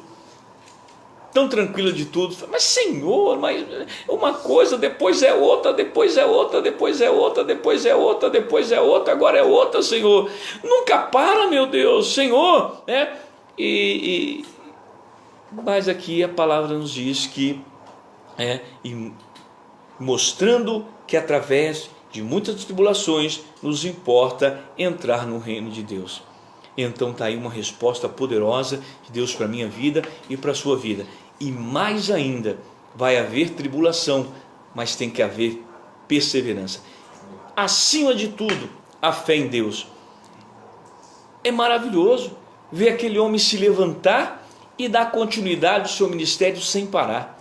tão tranquila de tudo. Mas Senhor, mas uma coisa, depois é outra, depois é outra, depois é outra, depois é outra, depois é outra, agora é outra, Senhor. Nunca para, meu Deus, Senhor. Mas aqui a palavra nos diz que mostrando que através de muitas tribulações nos importa entrar no reino de Deus. Então está aí uma resposta poderosa de Deus para a minha vida e para a sua vida. E mais ainda, vai haver tribulação, mas tem que haver perseverança. Acima de tudo, a fé em Deus. É maravilhoso ver aquele homem se levantar e dar continuidade ao seu ministério sem parar.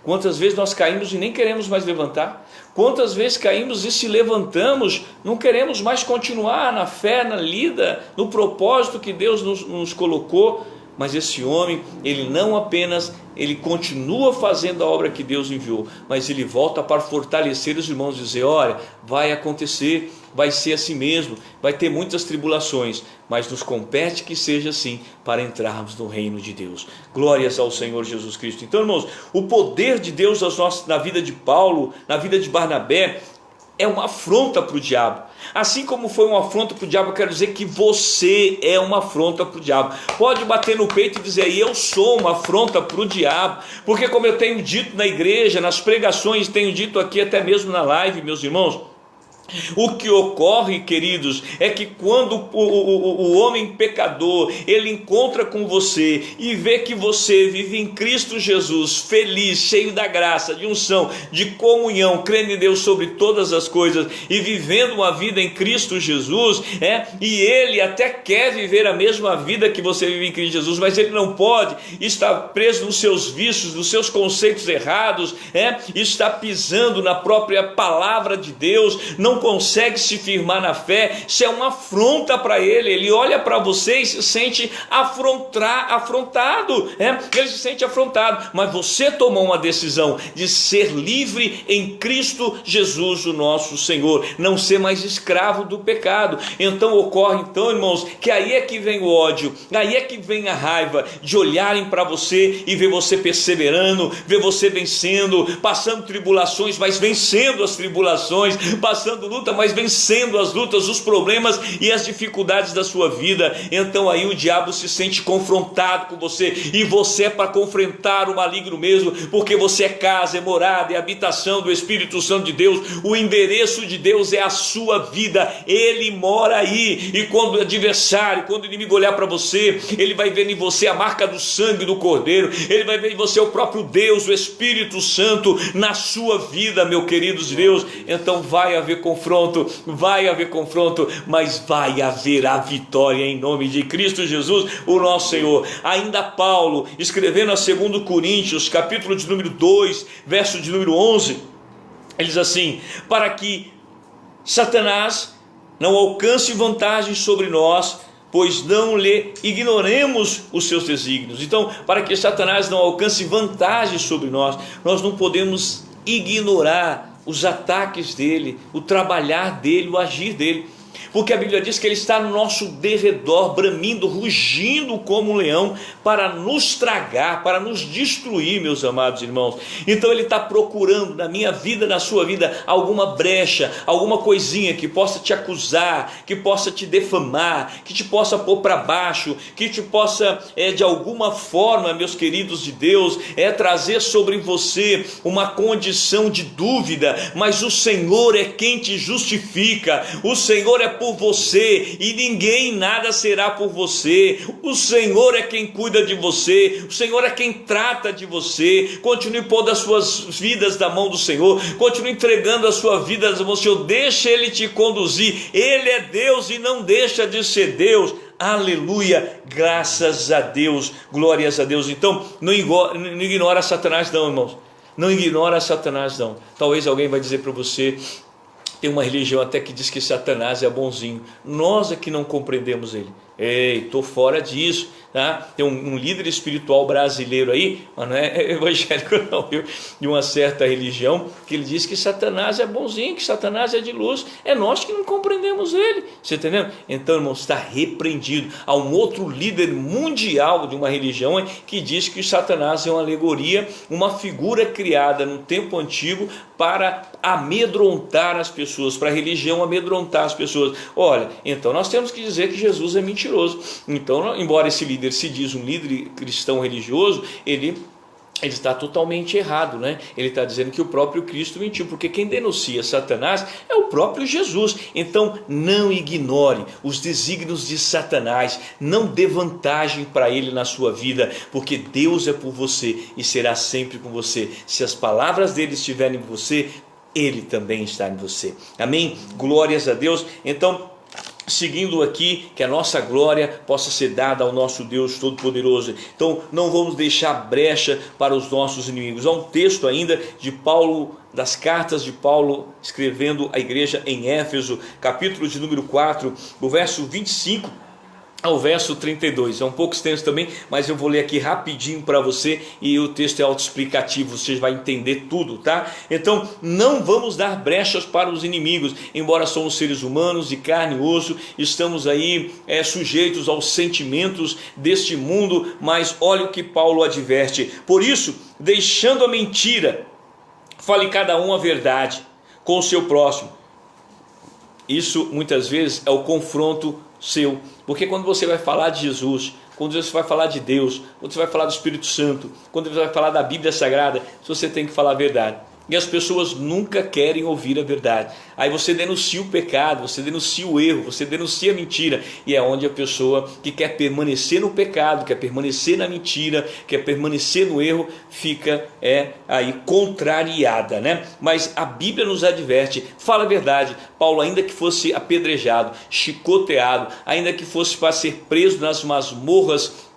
Quantas vezes nós caímos e nem queremos mais levantar? Quantas vezes caímos e se levantamos, não queremos mais continuar na fé, na lida, no propósito que Deus nos colocou? Mas esse homem, ele continua fazendo a obra que Deus enviou, mas ele volta para fortalecer os irmãos, dizer: olha, vai acontecer, vai ser assim mesmo, vai ter muitas tribulações, mas nos compete que seja assim, para entrarmos no reino de Deus. Glórias ao Senhor Jesus Cristo. Então, irmãos, o poder de Deus na vida de Paulo, na vida de Barnabé, é uma afronta para o diabo. Assim como foi uma afronta para o diabo, eu quero dizer que você é uma afronta para o diabo. Pode bater no peito e dizer: eu sou uma afronta para o diabo. Porque, como eu tenho dito na igreja, nas pregações, tenho dito aqui até mesmo na live, meus irmãos, o que ocorre, queridos, é que quando o homem pecador, ele encontra com você e vê que você vive em Cristo Jesus, feliz, cheio da graça, de unção, de comunhão, crendo em Deus sobre todas as coisas e vivendo uma vida em Cristo Jesus, e ele até quer viver a mesma vida que você vive em Cristo Jesus, mas ele não pode, está preso nos seus vícios, nos seus conceitos errados, está pisando na própria palavra de Deus, não consegue se firmar na fé. Isso é uma afronta para ele. Ele olha para você e se sente afrontado, ele se sente afrontado, mas você tomou uma decisão de ser livre em Cristo Jesus, o nosso Senhor, não ser mais escravo do pecado. Então ocorre, irmãos, que aí é que vem o ódio, aí é que vem a raiva de olharem para você e ver você perseverando, ver você vencendo, passando tribulações, mas vencendo as tribulações, passando luta, mas vencendo as lutas, os problemas e as dificuldades da sua vida. Então aí o diabo se sente confrontado com você, e você é para confrontar o maligno mesmo, porque você é casa, é morada, é habitação do Espírito Santo de Deus. O endereço de Deus é a sua vida, ele mora aí. E quando o adversário, quando o inimigo olhar para você, ele vai ver em você a marca do sangue do Cordeiro, ele vai ver em você o próprio Deus, o Espírito Santo na sua vida, meu queridos Deus. Então vai haver confronto, mas vai haver a vitória em nome de Cristo Jesus, o nosso Senhor. Ainda Paulo, escrevendo a 2 Coríntios, capítulo de número 2, verso de número 11, ele diz assim: para que Satanás não alcance vantagem sobre nós, pois não lhe ignoremos os seus desígnios. Então, para que Satanás não alcance vantagem sobre nós, nós não podemos ignorar os ataques dele, o trabalhar dele, o agir dele, porque a Bíblia diz que ele está no nosso derredor, bramindo, rugindo como um leão, para nos tragar, para nos destruir, meus amados irmãos. Então ele está procurando na minha vida, na sua vida, alguma brecha, alguma coisinha que possa te acusar, que possa te defamar, que te possa pôr para baixo, que te possa de alguma forma, meus queridos de Deus, trazer sobre você uma condição de dúvida. Mas o Senhor é quem te justifica, o Senhor é por você, e ninguém nada será por você. O Senhor é quem cuida de você, o Senhor é quem trata de você. Continue pondo as suas vidas na mão do Senhor, continue entregando a sua vida na mão do Senhor, deixa Ele te conduzir. Ele é Deus e não deixa de ser Deus. aleluia, graças a Deus, glórias a Deus. Então não ignora Satanás não, irmãos, não ignora Satanás não. Talvez alguém vai dizer para você, tem uma religião até que diz que Satanás é bonzinho. Nós é que não compreendemos ele. Ei, estou fora disso, tá? Tem um líder espiritual brasileiro aí, mas não é evangélico não, viu? De uma certa religião, que ele diz que Satanás é bonzinho, que Satanás é de luz. É nós que não compreendemos ele, você entendeu? Então, irmão, está repreendido. Há um outro líder mundial de uma religião que diz que Satanás é uma alegoria, uma figura criada no tempo antigo para amedrontar as pessoas, para a religião amedrontar as pessoas. Olha, então nós temos que dizer que Jesus é mentiroso. Então, embora esse líder se diz um líder cristão religioso, ele está totalmente errado, né? Ele está dizendo que o próprio Cristo mentiu, porque quem denuncia Satanás é o próprio Jesus. Então não ignore os desígnios de Satanás, não dê vantagem para ele na sua vida, porque Deus é por você e será sempre com você. Se as palavras dele estiverem em você, ele também está em você. Amém? Glórias a Deus. Então, seguindo aqui, que a nossa glória possa ser dada ao nosso Deus Todo-Poderoso. Então não vamos deixar brecha para os nossos inimigos. Há um texto ainda de Paulo, das cartas de Paulo escrevendo à igreja em Éfeso, capítulo de número 4, o verso 25 ao verso 32, é um pouco extenso também, mas eu vou ler aqui rapidinho para você, e o texto é autoexplicativo, você vai entender tudo, tá? Então, não vamos dar brechas para os inimigos, embora somos seres humanos de carne e osso, estamos aí sujeitos aos sentimentos deste mundo, mas olha o que Paulo adverte: por isso, deixando a mentira, fale cada um a verdade com o seu próximo. Isso muitas vezes é o confronto seu, porque quando você vai falar de Jesus, quando você vai falar de Deus, quando você vai falar do Espírito Santo, quando você vai falar da Bíblia Sagrada, você tem que falar a verdade. E as pessoas nunca querem ouvir a verdade. Aí você denuncia o pecado, você denuncia o erro, você denuncia a mentira. E é onde a pessoa que quer permanecer no pecado, quer permanecer na mentira, quer permanecer no erro, fica aí contrariada, né? Mas a Bíblia nos adverte, fala a verdade. Paulo, ainda que fosse apedrejado, chicoteado, ainda que fosse para ser preso nas masmorras,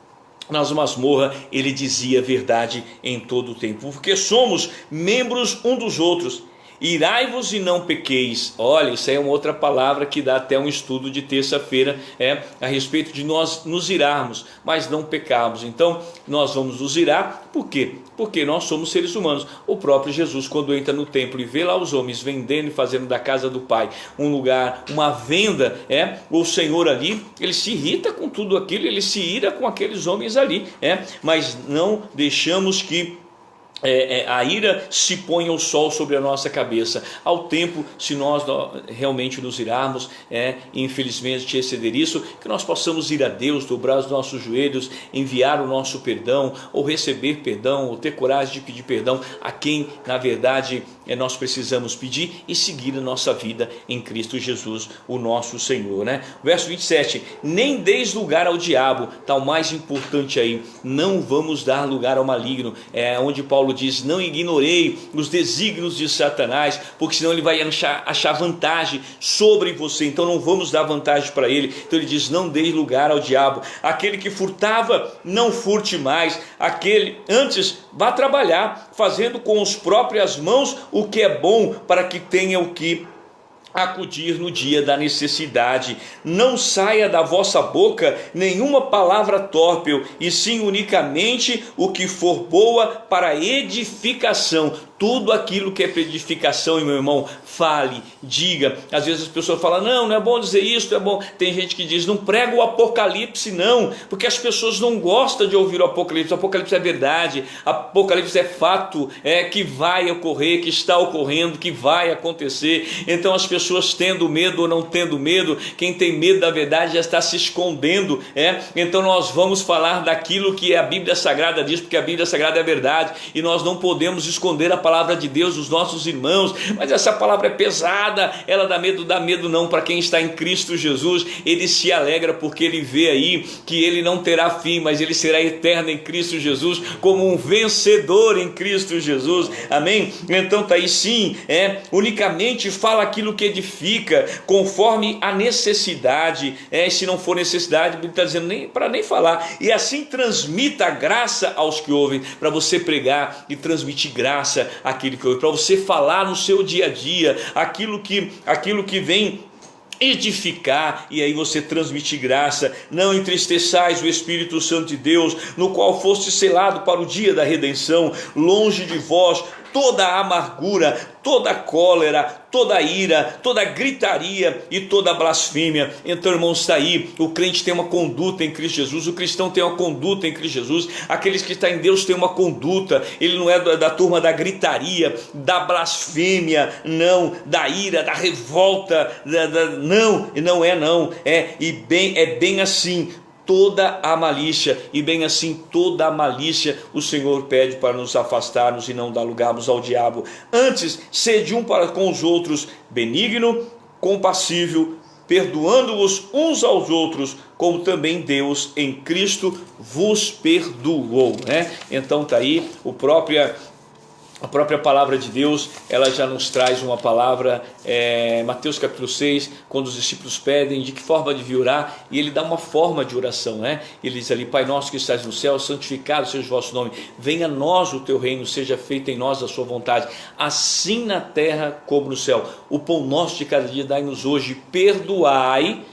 ele dizia a verdade em todo o tempo, porque somos membros um dos outros. Irai-vos e não pequeis. Olha, isso aí é uma outra palavra que dá até um estudo de terça-feira, a respeito de nós nos irarmos, mas não pecarmos. Então nós vamos nos irar, por quê? Porque nós somos seres humanos. O próprio Jesus, quando entra no templo e vê lá os homens vendendo e fazendo da casa do Pai um lugar, uma venda, o Senhor ali, ele se irrita com tudo aquilo, ele se ira com aqueles homens ali, mas não deixamos que a ira se põe o sol sobre a nossa cabeça. Ao tempo, se nós realmente nos irarmos, infelizmente exceder isso, que nós possamos ir a Deus, dobrar os nossos joelhos, enviar o nosso perdão, ou receber perdão, ou ter coragem de pedir perdão a quem na verdade nós precisamos pedir, e seguir a nossa vida em Cristo Jesus, o nosso Senhor, né? Verso 27, nem deis lugar ao diabo. Está o mais importante aí, não vamos dar lugar ao maligno, onde Paulo diz: não ignorei os desígnios de Satanás, porque senão ele vai achar vantagem sobre você. Então não vamos dar vantagem para ele. Então ele diz: não dê lugar ao diabo. Aquele que furtava, não furte mais. Aquele, antes, vá trabalhar, fazendo com as próprias mãos o que é bom, para que tenha o que acudir no dia da necessidade. Não saia da vossa boca nenhuma palavra torpe, e sim unicamente o que for boa para edificação. Tudo aquilo que é para edificação, meu irmão, fale, diga. Às vezes as pessoas falam: não é bom dizer isso, não é bom. Tem gente que diz: não prega o Apocalipse não, porque as pessoas não gostam de ouvir o Apocalipse. O Apocalipse é verdade, Apocalipse é fato, que vai ocorrer, que está ocorrendo, que vai acontecer. Então as pessoas tendo medo ou não tendo medo, quem tem medo da verdade já está se escondendo. Então nós vamos falar daquilo que a Bíblia Sagrada diz, porque a Bíblia Sagrada é verdade, e nós não podemos esconder a palavra palavra de Deus, os nossos irmãos, mas essa palavra é pesada, ela dá medo não. Para quem está em Cristo Jesus, ele se alegra porque ele vê aí que ele não terá fim, mas ele será eterno em Cristo Jesus, como um vencedor em Cristo Jesus, amém? Então tá aí, sim, unicamente fala aquilo que edifica, conforme a necessidade, se não for necessidade, ele está dizendo para nem falar, e assim transmita a graça aos que ouvem, para você pregar e transmitir graça àquele que ouve, para você falar no seu dia a dia, aquilo que vem edificar, e aí você transmite graça. Não entristeçais o Espírito Santo de Deus, no qual foste selado para o dia da redenção. Longe de vós toda a amargura, toda a cólera, toda a ira, toda a gritaria e toda a blasfêmia. Então, irmãos, está aí, o crente tem uma conduta em Cristo Jesus, o cristão tem uma conduta em Cristo Jesus, aqueles que estão em Deus têm uma conduta, ele não é da turma da gritaria, da blasfêmia, não, da ira, da revolta, não é bem assim. Toda a malícia, e bem assim toda a malícia o Senhor pede para nos afastarmos e não dar lugarmos ao diabo. Antes, sede um para com os outros benigno, compassível, perdoando-vos uns aos outros, como também Deus em Cristo vos perdoou, né? Então está aí a própria palavra de Deus, ela já nos traz uma palavra, Mateus capítulo 6, quando os discípulos pedem de que forma devia orar, e ele dá uma forma de oração, né? Ele diz ali: Pai nosso que estás no céu, santificado seja o vosso nome, venha a nós o teu reino, seja feita em nós a sua vontade, assim na terra como no céu. O pão nosso de cada dia dai-nos hoje, perdoai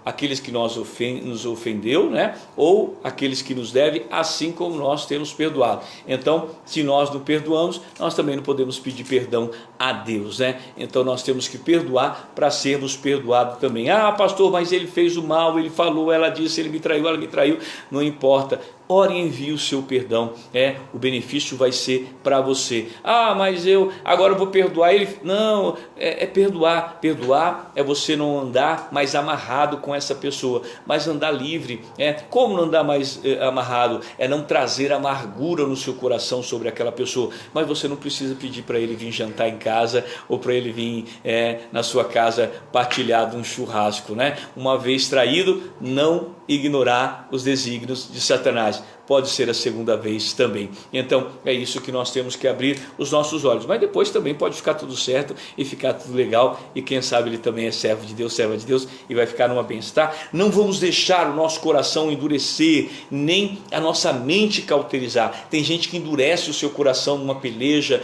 aqueles que nos ofendeu, né? Ou aqueles que nos devem, assim como nós temos perdoado. Então, se nós não perdoamos, nós também não podemos pedir perdão a Deus, né? Então nós temos que perdoar para sermos perdoados também. Ah, pastor, mas ele fez o mal, ele falou, ela disse, ele me traiu, ela me traiu. Não importa. Ore e envie o seu perdão, o benefício vai ser para você. Ah, mas eu agora vou perdoar ele. Não, perdoar. Perdoar é você não andar mais amarrado com essa pessoa, mas andar livre. Como não andar mais amarrado? É não trazer amargura no seu coração sobre aquela pessoa. Mas você não precisa pedir para ele vir jantar em casa, ou para ele vir na sua casa partilhar de um churrasco, né? Uma vez traído, não ignorar os desígnios de Satanás. Pode ser a segunda vez também. Então é isso que nós temos que abrir os nossos olhos. Mas depois também pode ficar tudo certo e ficar tudo legal, e quem sabe ele também é servo de Deus, serva de Deus, e vai ficar numa bênção, tá? Não vamos deixar o nosso coração endurecer, nem a nossa mente cauterizar. Tem gente que endurece o seu coração numa peleja,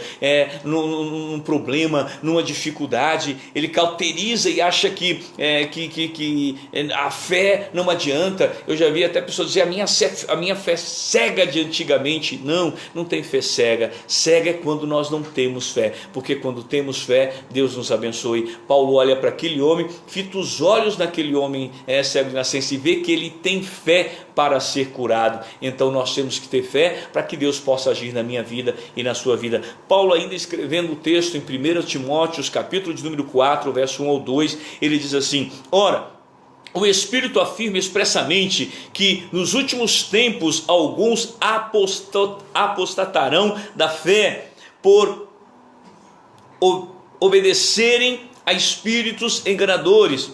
num problema, numa dificuldade. Ele cauteriza e acha que a fé não adianta. Eu já vi até pessoas dizer: a minha fé cega de antigamente. Não tem fé cega. Cega é quando nós não temos fé, porque quando temos fé, Deus nos abençoe. Paulo olha para aquele homem, fita os olhos naquele homem cego de nascença, e vê que ele tem fé para ser curado. Então nós temos que ter fé para que Deus possa agir na minha vida e na sua vida. Paulo, ainda escrevendo o texto em 1 Timóteo, capítulo de número 4, verso 1 ao 2, ele diz assim: ora, o Espírito afirma expressamente que nos últimos tempos alguns apostatarão da fé por obedecerem a espíritos enganadores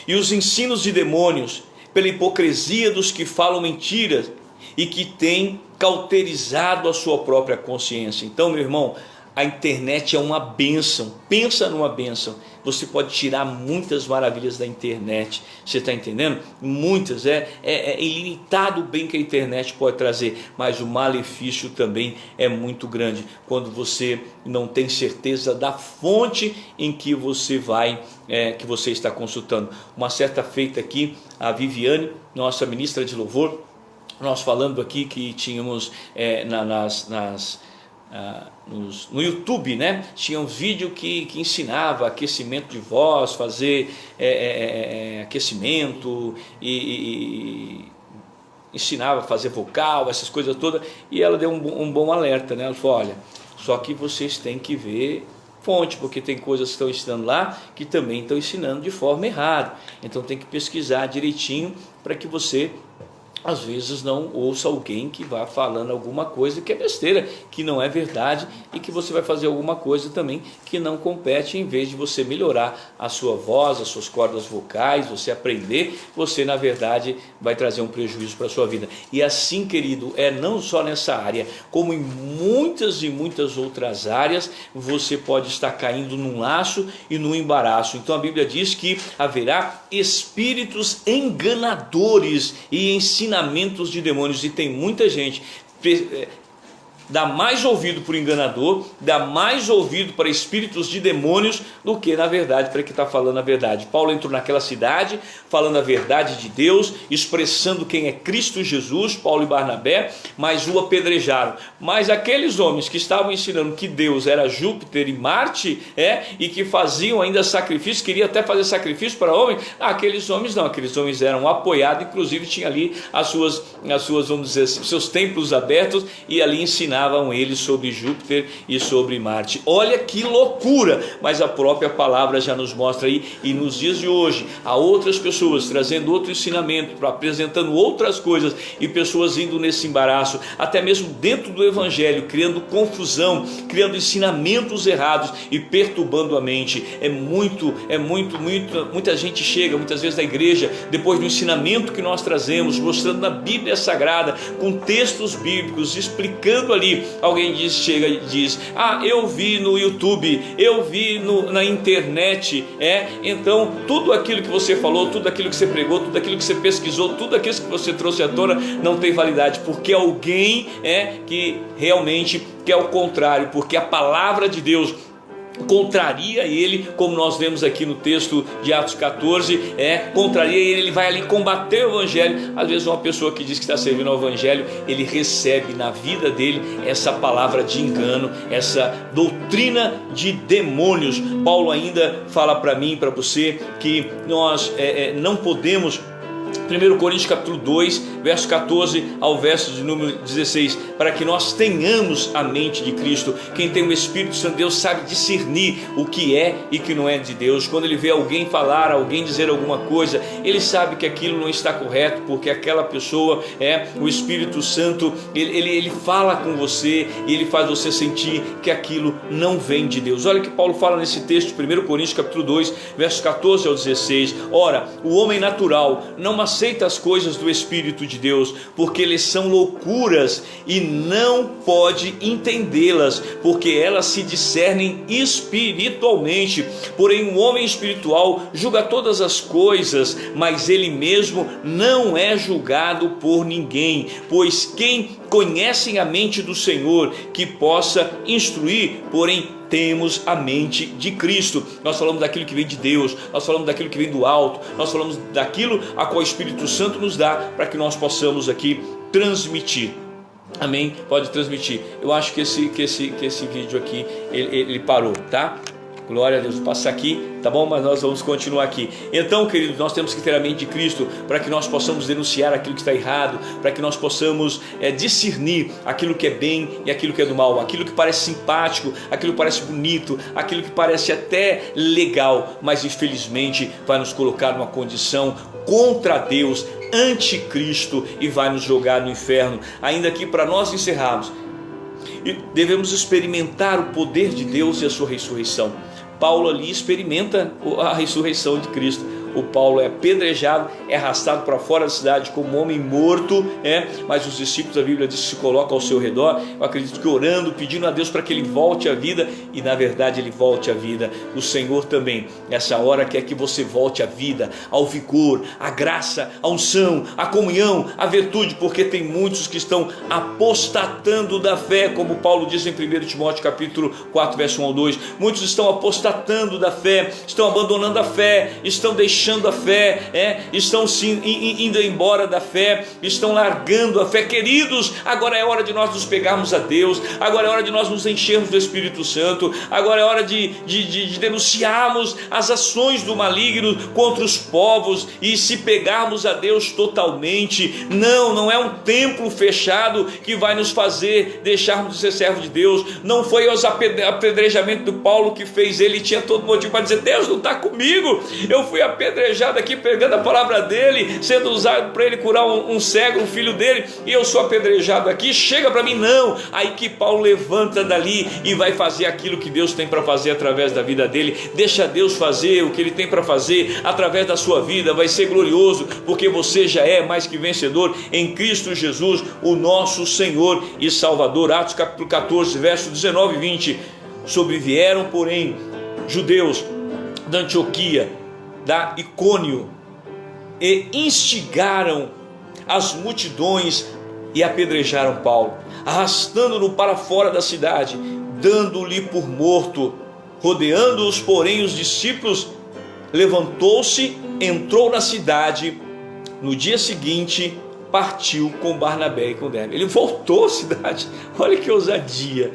e os ensinos de demônios, pela hipocrisia dos que falam mentiras e que têm cauterizado a sua própria consciência. Então, meu irmão, a internet é uma bênção. Pensa numa bênção. Você pode tirar muitas maravilhas da internet. Você está entendendo? Muitas. É ilimitado o bem que a internet pode trazer. Mas o malefício também é muito grande, quando você não tem certeza da fonte em que você que você está consultando. Uma certa feita aqui, a Viviane, nossa ministra de louvor, nós falando aqui que tínhamos no YouTube, né? Tinha um vídeo que ensinava aquecimento de voz, fazer aquecimento e ensinava a fazer vocal, essas coisas todas, e ela deu um bom alerta, né? Ela falou: olha, só que vocês têm que ver fonte, porque tem coisas que estão ensinando lá que também estão ensinando de forma errada. Então tem que pesquisar direitinho para que você às vezes não ouça alguém que vá falando alguma coisa que é besteira, que não é verdade, e que você vai fazer alguma coisa também que não compete. Em vez de você melhorar a sua voz, as suas cordas vocais, você aprender, você na verdade vai trazer um prejuízo para a sua vida. E assim, querido, é não só nessa área, como em muitas e muitas outras áreas, você pode estar caindo num laço e num embaraço. Então a Bíblia diz que haverá espíritos enganadores e ensinamentos de demônios, e tem muita gente dá mais ouvido para o enganador, dá mais ouvido para espíritos de demônios do que na verdade para quem está falando a verdade. Paulo entrou naquela cidade falando a verdade de Deus, expressando quem é Cristo Jesus, Paulo e Barnabé, mas o apedrejaram. Mas aqueles homens que estavam ensinando que Deus era Júpiter e Marte, e que faziam ainda sacrifício, queriam até fazer sacrifício para homens, aqueles homens não, aqueles homens eram apoiados, inclusive tinha ali as suas vamos dizer assim, seus templos abertos, e ali ensinavam eles sobre Júpiter e sobre Marte. Olha que loucura, mas a própria palavra já nos mostra aí, e nos dias de hoje há outras pessoas trazendo outro ensinamento, apresentando outras coisas, e pessoas indo nesse embaraço, até mesmo dentro do evangelho, criando confusão, criando ensinamentos errados e perturbando a mente. Muita gente chega muitas vezes na igreja, depois do ensinamento que nós trazemos, mostrando na Bíblia Sagrada, com textos bíblicos, explicando ali, alguém chega e diz: eu vi no YouTube, eu vi na internet. Então tudo aquilo que você falou, tudo aquilo que você pregou, tudo aquilo que você pesquisou, tudo aquilo que você trouxe à tona não tem validade, porque alguém que realmente quer o contrário, porque a palavra de Deus contraria ele, como nós vemos aqui no texto de Atos 14, contraria ele vai ali combater o evangelho. Às vezes uma pessoa que diz que está servindo ao evangelho, ele recebe na vida dele essa palavra de engano, essa doutrina de demônios. Paulo ainda fala para mim e para você que nós não podemos. 1 Coríntios capítulo 2, verso 14 ao verso de número 16, para que nós tenhamos a mente de Cristo. Quem tem o Espírito Santo de Deus sabe discernir o que é e que não é de Deus. Quando ele vê alguém falar, alguém dizer alguma coisa, ele sabe que aquilo não está correto, porque aquela pessoa o Espírito Santo, ele fala com você e ele faz você sentir que aquilo não vem de Deus. Olha o que Paulo fala nesse texto, 1 Coríntios capítulo 2, verso 14 ao 16. Ora, o homem natural não aceita as coisas do Espírito de Deus, porque eles são loucuras, e não pode entendê-las, porque elas se discernem espiritualmente. Porém o homem espiritual julga todas as coisas, mas ele mesmo não é julgado por ninguém. Pois quem conhece a mente do Senhor, que possa instruir? Porém temos a mente de Cristo. Nós falamos daquilo que vem de Deus, nós falamos daquilo que vem do alto, nós falamos daquilo a qual o Espírito Santo nos dá, para que nós possamos aqui transmitir. Amém? Pode transmitir. Eu acho que esse vídeo aqui ele parou, tá? Glória a Deus, passa aqui, tá bom? Mas nós vamos continuar aqui. Então, queridos, nós temos que ter a mente de Cristo, para que nós possamos denunciar aquilo que está errado, para que nós possamos discernir aquilo que é bem e aquilo que é do mal, aquilo que parece simpático, aquilo que parece bonito, aquilo que parece até legal, mas infelizmente vai nos colocar numa condição contra Deus, anticristo, e vai nos jogar no inferno. Ainda aqui, para nós encerrarmos, devemos experimentar o poder de Deus e a sua ressurreição. Paulo ali experimenta a ressurreição de Cristo. O Paulo é apedrejado, é arrastado para fora da cidade como um homem morto, mas os discípulos, a Bíblia diz, que se colocam ao seu redor, eu acredito que orando, pedindo a Deus para que ele volte à vida, e na verdade ele volte à vida. O Senhor também, nessa hora, quer que você volte à vida, ao vigor, à graça, à unção, à comunhão, à virtude, porque tem muitos que estão apostatando da fé, como Paulo diz em 1 Timóteo capítulo 4, verso 1 ao 2, muitos estão apostatando da fé, estão abandonando a fé, estão deixando a fé, estão sim indo embora da fé, estão largando a fé. Queridos, agora é hora de nós nos pegarmos a Deus, agora é hora de nós nos enchermos do Espírito Santo, agora é hora de denunciarmos as ações do maligno contra os povos e se pegarmos a Deus totalmente. Não é um templo fechado que vai nos fazer deixarmos de ser servo de Deus. Não foi o apedrejamento do Paulo que fez ele tinha todo motivo para dizer: Deus não está comigo, eu fui apedrejado, apedrejado aqui, pegando a palavra dele, sendo usado para ele curar um cego, um filho dele, e eu sou apedrejado aqui, chega para mim. Não, aí que Paulo levanta dali e vai fazer aquilo que Deus tem para fazer através da vida dele. Deixa Deus fazer o que ele tem para fazer através da sua vida, vai ser glorioso, porque você já é mais que vencedor em Cristo Jesus, o nosso Senhor e Salvador. Atos capítulo 14, verso 19 e 20. Sobrevieram, porém, judeus da Antioquia, da Icônio, e instigaram as multidões e apedrejaram Paulo, arrastando-no para fora da cidade, dando-lhe por morto. Rodeando-os, porém, os discípulos, levantou-se, entrou na cidade. No dia seguinte partiu com Barnabé e com Derbe. Ele voltou à cidade. Olha que ousadia,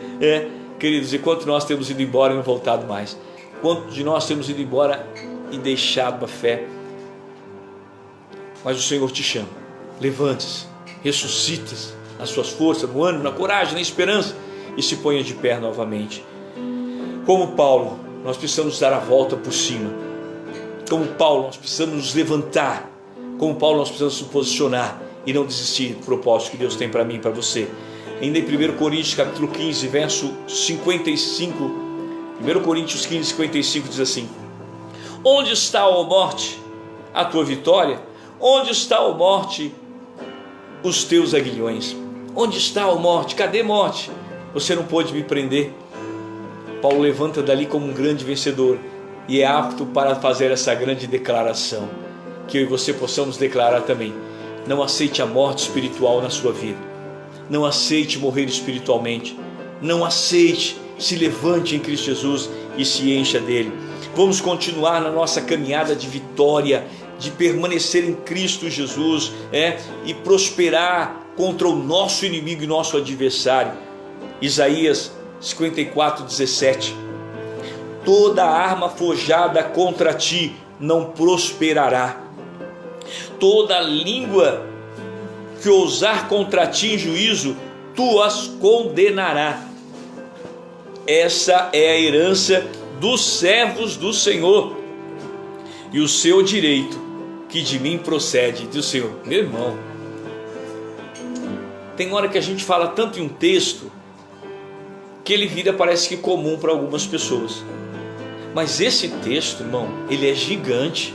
queridos. E quanto nós temos ido embora e não voltado mais? Quanto de nós temos ido embora e deixado a fé? Mas o Senhor te chama. Levante-se, ressuscite-se nas suas forças, no ânimo, na coragem, na esperança, e se ponha de pé novamente. Como Paulo, nós precisamos dar a volta por cima. Como Paulo, nós precisamos nos levantar. Como Paulo, nós precisamos nos posicionar e não desistir do propósito que Deus tem para mim e para você. Ainda em 1 Coríntios capítulo 15, verso 55, 1 Coríntios 15, 55 diz assim: onde está, ó morte, a tua vitória? Onde está, ó morte, os teus aguilhões? Onde está, ó morte? Cadê, morte? Você não pôde me prender. Paulo levanta dali como um grande vencedor e é apto para fazer essa grande declaração, que eu e você possamos declarar também. Não aceite a morte espiritual na sua vida. Não aceite morrer espiritualmente. Não aceite. Se levante em Cristo Jesus e se encha dele. Vamos continuar na nossa caminhada de vitória, de permanecer em Cristo Jesus, e prosperar contra o nosso inimigo e nosso adversário. Isaías 54:17. Toda arma forjada contra ti não prosperará. Toda língua que ousar contra ti em juízo, tu as condenarás. Essa é a herança dos servos do Senhor, e o seu direito que de mim procede, do Senhor. Meu irmão, tem hora que a gente fala tanto em um texto que ele vira, parece que comum para algumas pessoas. Mas esse texto, irmão, ele é gigante.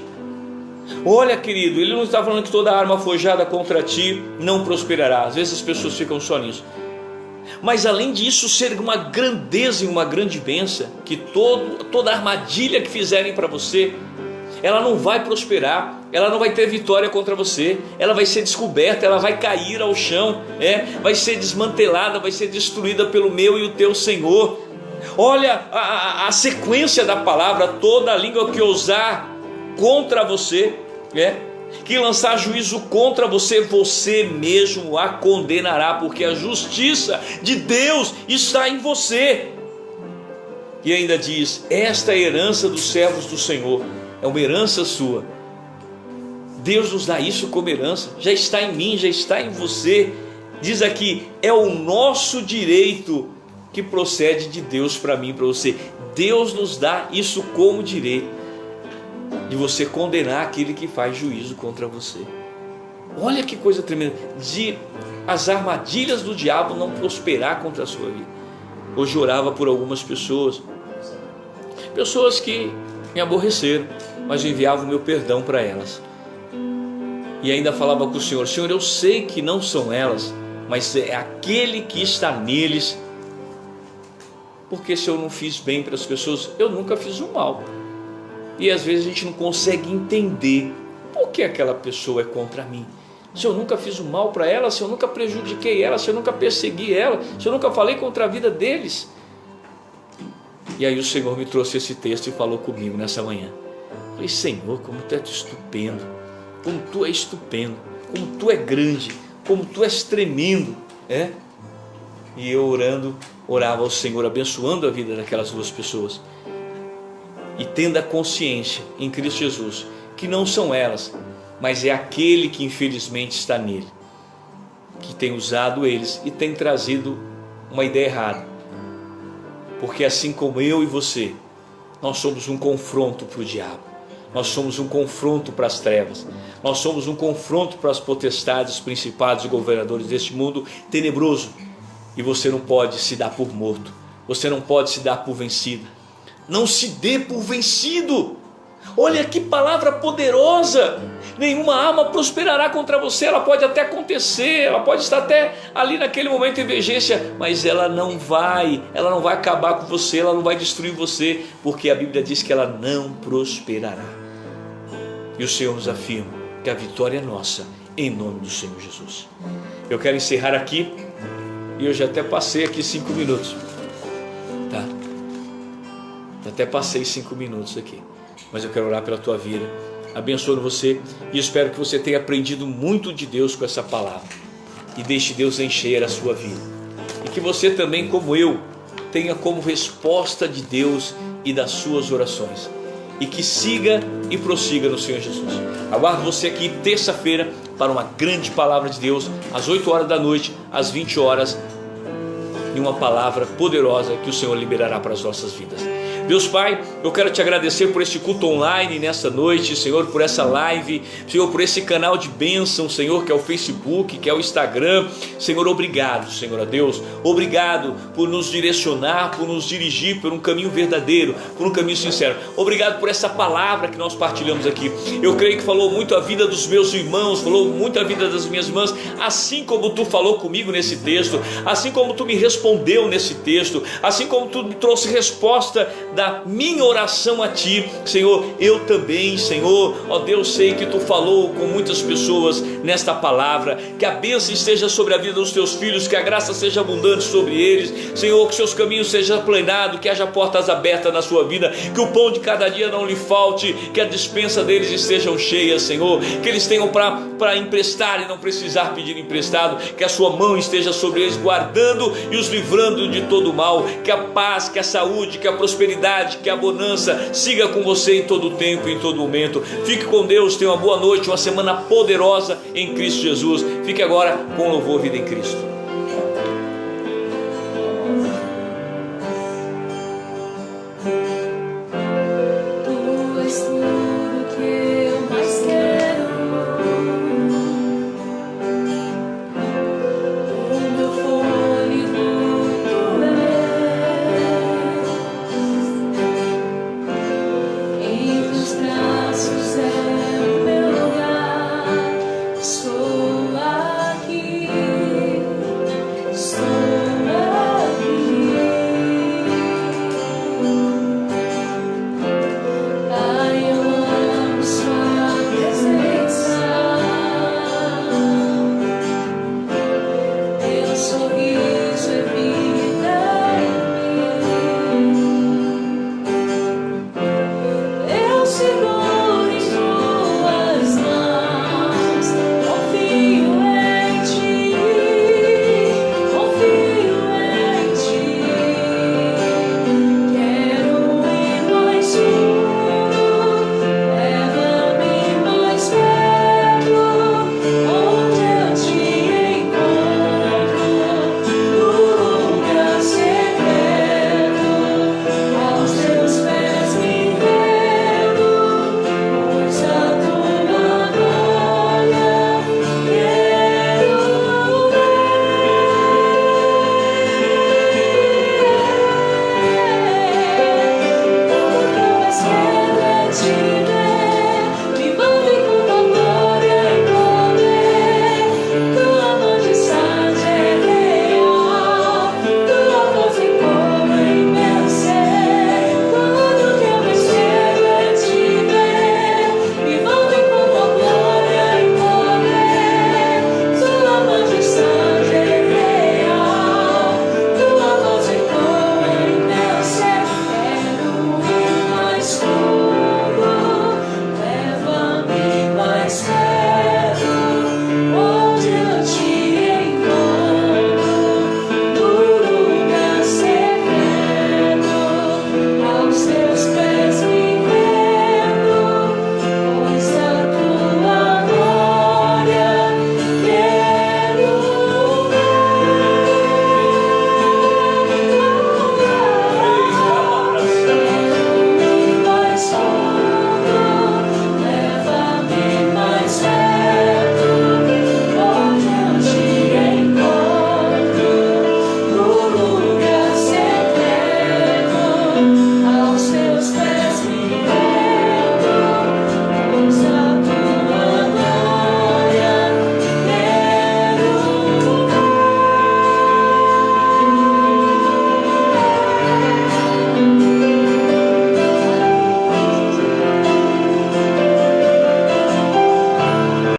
Olha, querido, ele não está falando que toda arma forjada contra ti não prosperará. Às vezes as pessoas ficam só nisso. Mas além disso, ser uma grandeza e uma grande bênção, que toda armadilha que fizerem para você, ela não vai prosperar, ela não vai ter vitória contra você, ela vai ser descoberta, ela vai cair ao chão, vai ser desmantelada, vai ser destruída pelo meu e o teu Senhor. Olha a sequência da palavra: toda língua que ousar contra você, que lançar juízo contra você, você mesmo a condenará, porque a justiça de Deus está em você. E ainda diz: esta é a herança dos servos do Senhor. É uma herança sua. Deus nos dá isso como herança. Já está em mim, já está em você. Diz aqui: é o nosso direito que procede de Deus para mim e para você. Deus nos dá isso como direito, de você condenar aquele que faz juízo contra você. Olha que coisa tremenda, de as armadilhas do diabo não prosperar contra a sua vida. Hoje eu orava por algumas pessoas que me aborreceram, mas eu enviava o meu perdão para elas, e ainda falava com o Senhor: Senhor, eu sei que não são elas, mas é aquele que está neles, porque se eu não fiz bem para as pessoas, eu nunca fiz o mal. E às vezes a gente não consegue entender por que aquela pessoa é contra mim. Se eu nunca fiz o mal para ela, se eu nunca prejudiquei ela, se eu nunca persegui ela, se eu nunca falei contra a vida deles. E aí o Senhor me trouxe esse texto e falou comigo nessa manhã. Eu falei: Senhor, como tu és estupendo, como tu és estupendo, como tu és grande, como tu és tremendo. E eu orava ao Senhor, abençoando a vida daquelas duas pessoas, e tendo a consciência em Cristo Jesus que não são elas, mas é aquele que infelizmente está nele, que tem usado eles e tem trazido uma ideia errada. Porque assim como eu e você, nós somos um confronto para o diabo, Nós somos um confronto para as trevas. Nós somos um confronto para as potestades, principados e governadores deste mundo tenebroso. E você não pode se dar por morto. Você não pode se dar por vencida. Não se dê por vencido. Olha que palavra poderosa. Nenhuma arma prosperará contra você. Ela pode até acontecer, ela pode estar até ali naquele momento de emergência, mas ela não vai acabar com você, ela não vai destruir você, porque a Bíblia diz que ela não prosperará. E o Senhor nos afirma que a vitória é nossa, em nome do Senhor Jesus. Eu quero encerrar aqui, e eu já até passei aqui 5 minutos, tá? Até passei 5 minutos aqui, mas eu quero orar pela tua vida, abençoando você, e espero que você tenha aprendido muito de Deus com essa palavra, e deixe Deus encher a sua vida, e que você também, como eu, tenha como resposta de Deus e das suas orações, e que siga e prossiga no Senhor Jesus. Aguardo você aqui terça-feira para uma grande palavra de Deus, às 8 horas da noite, às 20 horas, e uma palavra poderosa que o Senhor liberará para as nossas vidas. Deus Pai, eu quero te agradecer por este culto online nessa noite, Senhor, por essa live, Senhor, por esse canal de bênção, Senhor, que é o Facebook, que é o Instagram. Senhor, obrigado, Senhor, a Deus, obrigado por nos direcionar, por nos dirigir por um caminho verdadeiro, por um caminho sincero. Obrigado por essa palavra que nós partilhamos aqui. Eu creio que falou muito a vida dos meus irmãos, falou muito a vida das minhas irmãs, assim como tu falou comigo nesse texto, assim como tu me respondeu nesse texto, assim como tu me trouxe resposta da minha oração a ti, Senhor. Eu também, Senhor, ó Deus, sei que tu falou com muitas pessoas nesta palavra, que a bênção esteja sobre a vida dos teus filhos, que a graça seja abundante sobre eles, Senhor, que seus caminhos sejam aplanados, que haja portas abertas na sua vida, que o pão de cada dia não lhe falte, que a despensa deles estejam cheias, Senhor, que eles tenham para emprestar e não precisar pedir emprestado, que a sua mão esteja sobre eles, guardando e os livrando de todo o mal, que a paz, que a saúde, que a prosperidade, que a bonança siga com você em todo o tempo e em todo momento. Fique com Deus, tenha uma boa noite, uma semana poderosa em Cristo Jesus. Fique agora com louvor, vida em Cristo.